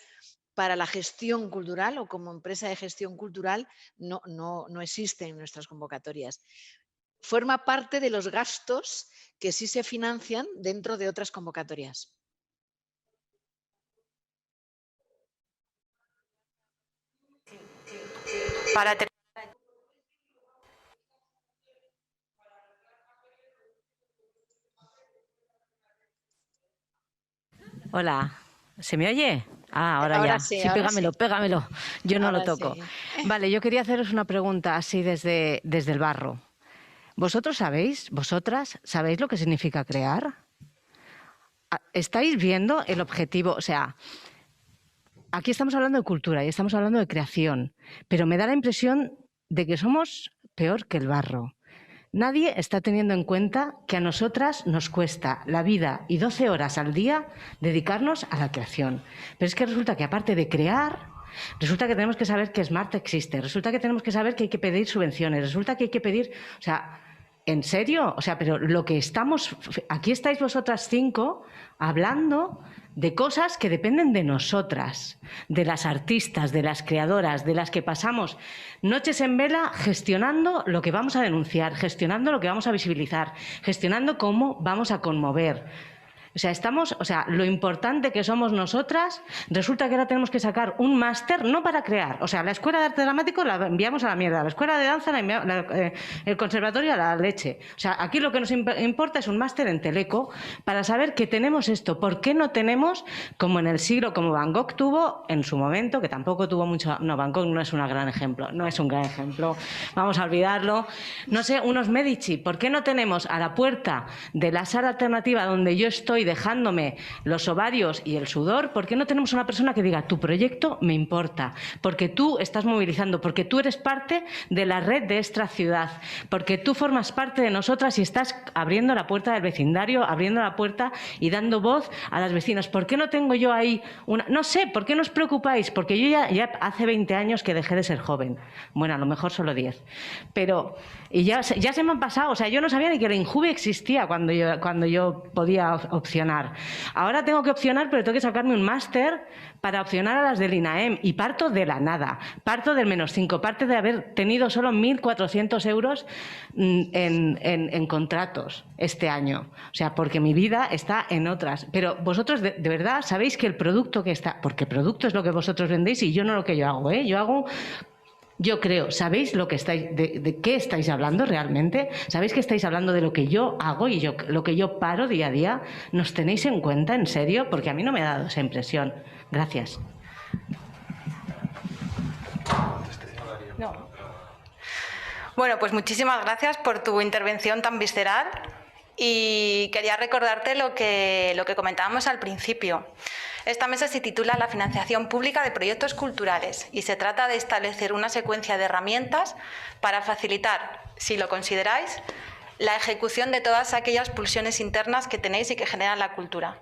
para la gestión cultural o como empresa de gestión cultural no existen en nuestras convocatorias. Forma parte de los gastos que sí se financian dentro de otras convocatorias. Hola, ¿se me oye? Ahora ya. Sí, pégamelo. Yo no ahora lo toco. sí. Vale, yo quería haceros una pregunta así desde el barro. ¿Vosotras sabéis lo que significa crear? ¿Estáis viendo el objetivo? O sea, aquí estamos hablando de cultura y estamos hablando de creación, pero me da la impresión de que somos peor que el barro. Nadie está teniendo en cuenta que a nosotras nos cuesta la vida y 12 horas al día dedicarnos a la creación. Pero es que resulta que aparte de crear, resulta que tenemos que saber que Smart existe, resulta que tenemos que saber que hay que pedir subvenciones, resulta que hay que pedir... O sea, ¿en serio? O sea, pero lo que estamos... Aquí estáis vosotras 5 hablando de cosas que dependen de nosotras, de las artistas, de las creadoras, de las que pasamos noches en vela gestionando lo que vamos a denunciar, gestionando lo que vamos a visibilizar, gestionando cómo vamos a conmover. O sea, lo importante que somos nosotras, resulta que ahora tenemos que sacar un máster, no para crear. O sea, la escuela de arte dramático la enviamos a la mierda, la escuela de danza el conservatorio a la leche. O sea, aquí lo que nos importa es un máster en Teleco para saber que tenemos esto. ¿Por qué no tenemos, como en el siglo, como Van Gogh tuvo en su momento, que tampoco tuvo mucho... No, Van Gogh no es un gran ejemplo, vamos a olvidarlo. No sé, unos Medici, ¿por qué no tenemos a la puerta de la sala alternativa donde yo estoy dejándome los ovarios y el sudor, ¿por qué no tenemos una persona que diga, tu proyecto me importa, porque tú estás movilizando, porque tú eres parte de la red de esta ciudad, porque tú formas parte de nosotras y estás abriendo la puerta del vecindario, abriendo la puerta y dando voz a las vecinas? ¿Por qué no tengo yo ahí una...? No sé, ¿por qué no os preocupáis? Porque yo ya hace 20 años que dejé de ser joven. Bueno, a lo mejor solo 10. Pero y ya se me han pasado. O sea, yo no sabía ni que la Injuve existía cuando yo podía opcionar. Ahora tengo que opcionar, pero tengo que sacarme un máster para opcionar a las del INAEM. Y parto de la nada. Parto del -5. Parto de haber tenido solo 1.400 euros en contratos este año. O sea, porque mi vida está en otras. Pero vosotros, de verdad, sabéis que el producto que está... Porque producto es lo que vosotros vendéis y yo no lo que yo hago, ¿eh? Yo creo, ¿sabéis lo que de qué estáis hablando realmente? ¿Sabéis que estáis hablando de lo que yo hago y lo que yo paro día a día? ¿Nos tenéis en cuenta, en serio? Porque a mí no me ha dado esa impresión. Gracias. No. Bueno, pues muchísimas gracias por tu intervención tan visceral y quería recordarte lo que comentábamos al principio. Esta mesa se titula La financiación pública de proyectos culturales y se trata de establecer una secuencia de herramientas para facilitar, si lo consideráis, la ejecución de todas aquellas pulsiones internas que tenéis y que generan la cultura.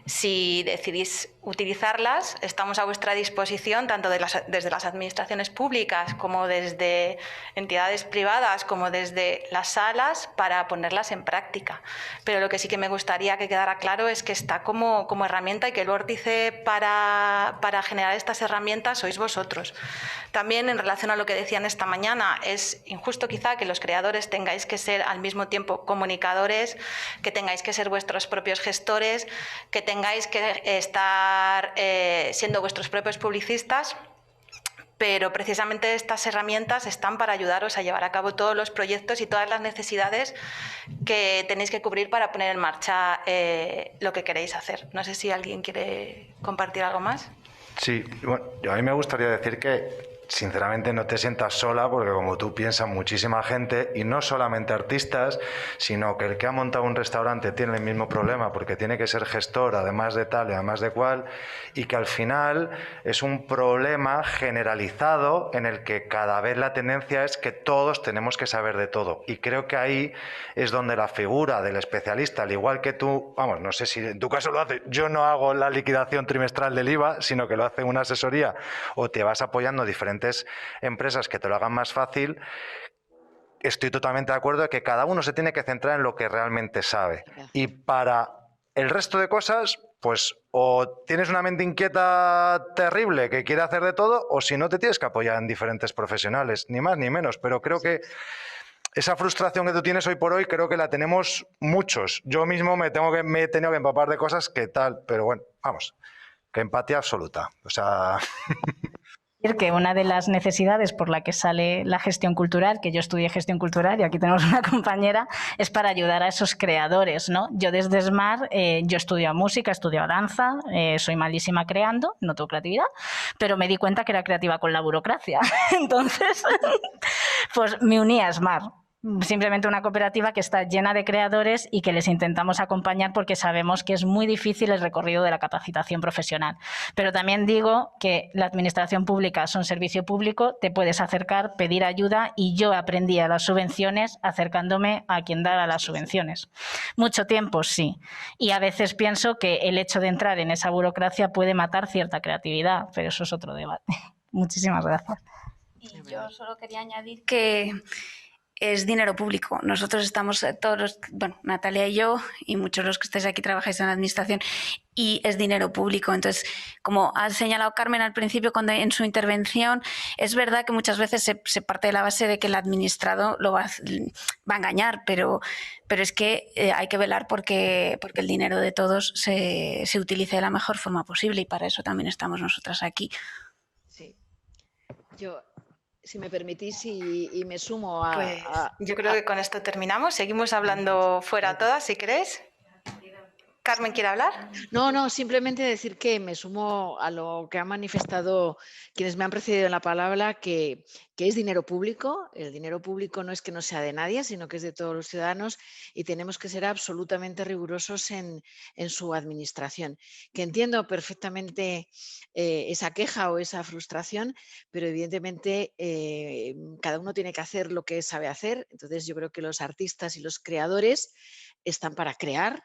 Si decidís utilizarlas, estamos a vuestra disposición tanto desde las administraciones públicas como desde entidades privadas como desde las salas para ponerlas en práctica. Pero lo que sí que me gustaría que quedara claro es que está como herramienta y que el vórtice para generar estas herramientas sois vosotros. También en relación a lo que decían esta mañana, es injusto quizá que los creadores tengáis que ser al mismo tiempo comunicadores, que tengáis que ser vuestros propios gestores, que tengáis que estar siendo vuestros propios publicistas, pero precisamente estas herramientas están para ayudaros a llevar a cabo todos los proyectos y todas las necesidades que tenéis que cubrir para poner en marcha lo que queréis hacer. No sé si alguien quiere compartir algo más. Sí, bueno, a mí me gustaría decir que sinceramente no te sientas sola, porque como tú piensa muchísima gente, y no solamente artistas, sino que el que ha montado un restaurante tiene el mismo problema, porque tiene que ser gestor, además de tal y además de cual, y que al final es un problema generalizado en el que cada vez la tendencia es que todos tenemos que saber de todo. Y creo que ahí es donde la figura del especialista, al igual que tú, vamos, no sé si en tu caso lo haces, yo no hago la liquidación trimestral del IVA, sino que lo hace una asesoría o te vas apoyando diferentes empresas que te lo hagan más fácil. Estoy totalmente de acuerdo de que cada uno se tiene que centrar en lo que realmente sabe. Y para el resto de cosas, pues o tienes una mente inquieta terrible que quiere hacer de todo, o si no te tienes que apoyar en diferentes profesionales, ni más ni menos. Pero creo que esa frustración que tú tienes hoy por hoy, creo que la tenemos muchos. Yo mismo me he tenido que empapar de cosas que tal, pero bueno, vamos, que empatía absoluta. O sea... Que una de las necesidades por la que sale la gestión cultural, que yo estudié gestión cultural y aquí tenemos una compañera, es para ayudar a esos creadores, ¿no? Yo desde SMART, yo estudio música, estudio danza, soy malísima creando, no tengo creatividad, pero me di cuenta que era creativa con la burocracia. Entonces, pues me uní a SMART. Simplemente una cooperativa que está llena de creadores y que les intentamos acompañar porque sabemos que es muy difícil el recorrido de la capacitación profesional. Pero también digo que la administración pública es un servicio público, te puedes acercar, pedir ayuda, y yo aprendí a las subvenciones acercándome a quien da las subvenciones. Mucho tiempo, sí. Y a veces pienso que el hecho de entrar en esa burocracia puede matar cierta creatividad, pero eso es otro debate. Muchísimas gracias. Y yo solo quería añadir que es dinero público. Nosotros estamos todos, bueno, Natalia y yo, y muchos de los que estáis aquí trabajáis en la administración, y es dinero público. Entonces, como ha señalado Carmen al principio en su intervención, es verdad que muchas veces se parte de la base de que el administrado lo va a engañar, pero es que hay que velar porque el dinero de todos se utilice de la mejor forma posible, y para eso también estamos nosotras aquí. Sí. Yo, si me permitís, y me sumo a... Pues yo creo que con esto terminamos. Seguimos hablando fuera todas, si queréis. ¿Carmen quiere hablar? No, simplemente decir que me sumo a lo que han manifestado quienes me han precedido en la palabra, que es dinero público. El dinero público no es que no sea de nadie, sino que es de todos los ciudadanos, y tenemos que ser absolutamente rigurosos en su administración. Que entiendo perfectamente esa queja o esa frustración, pero evidentemente cada uno tiene que hacer lo que sabe hacer. Entonces yo creo que los artistas y los creadores están para crear,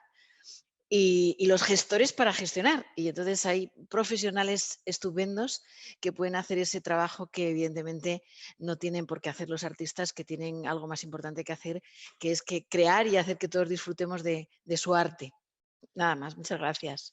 y los gestores para gestionar. Y entonces hay profesionales estupendos que pueden hacer ese trabajo que evidentemente no tienen por qué hacer los artistas, que tienen algo más importante que hacer, que es que crear y hacer que todos disfrutemos de su arte. Nada más, muchas gracias.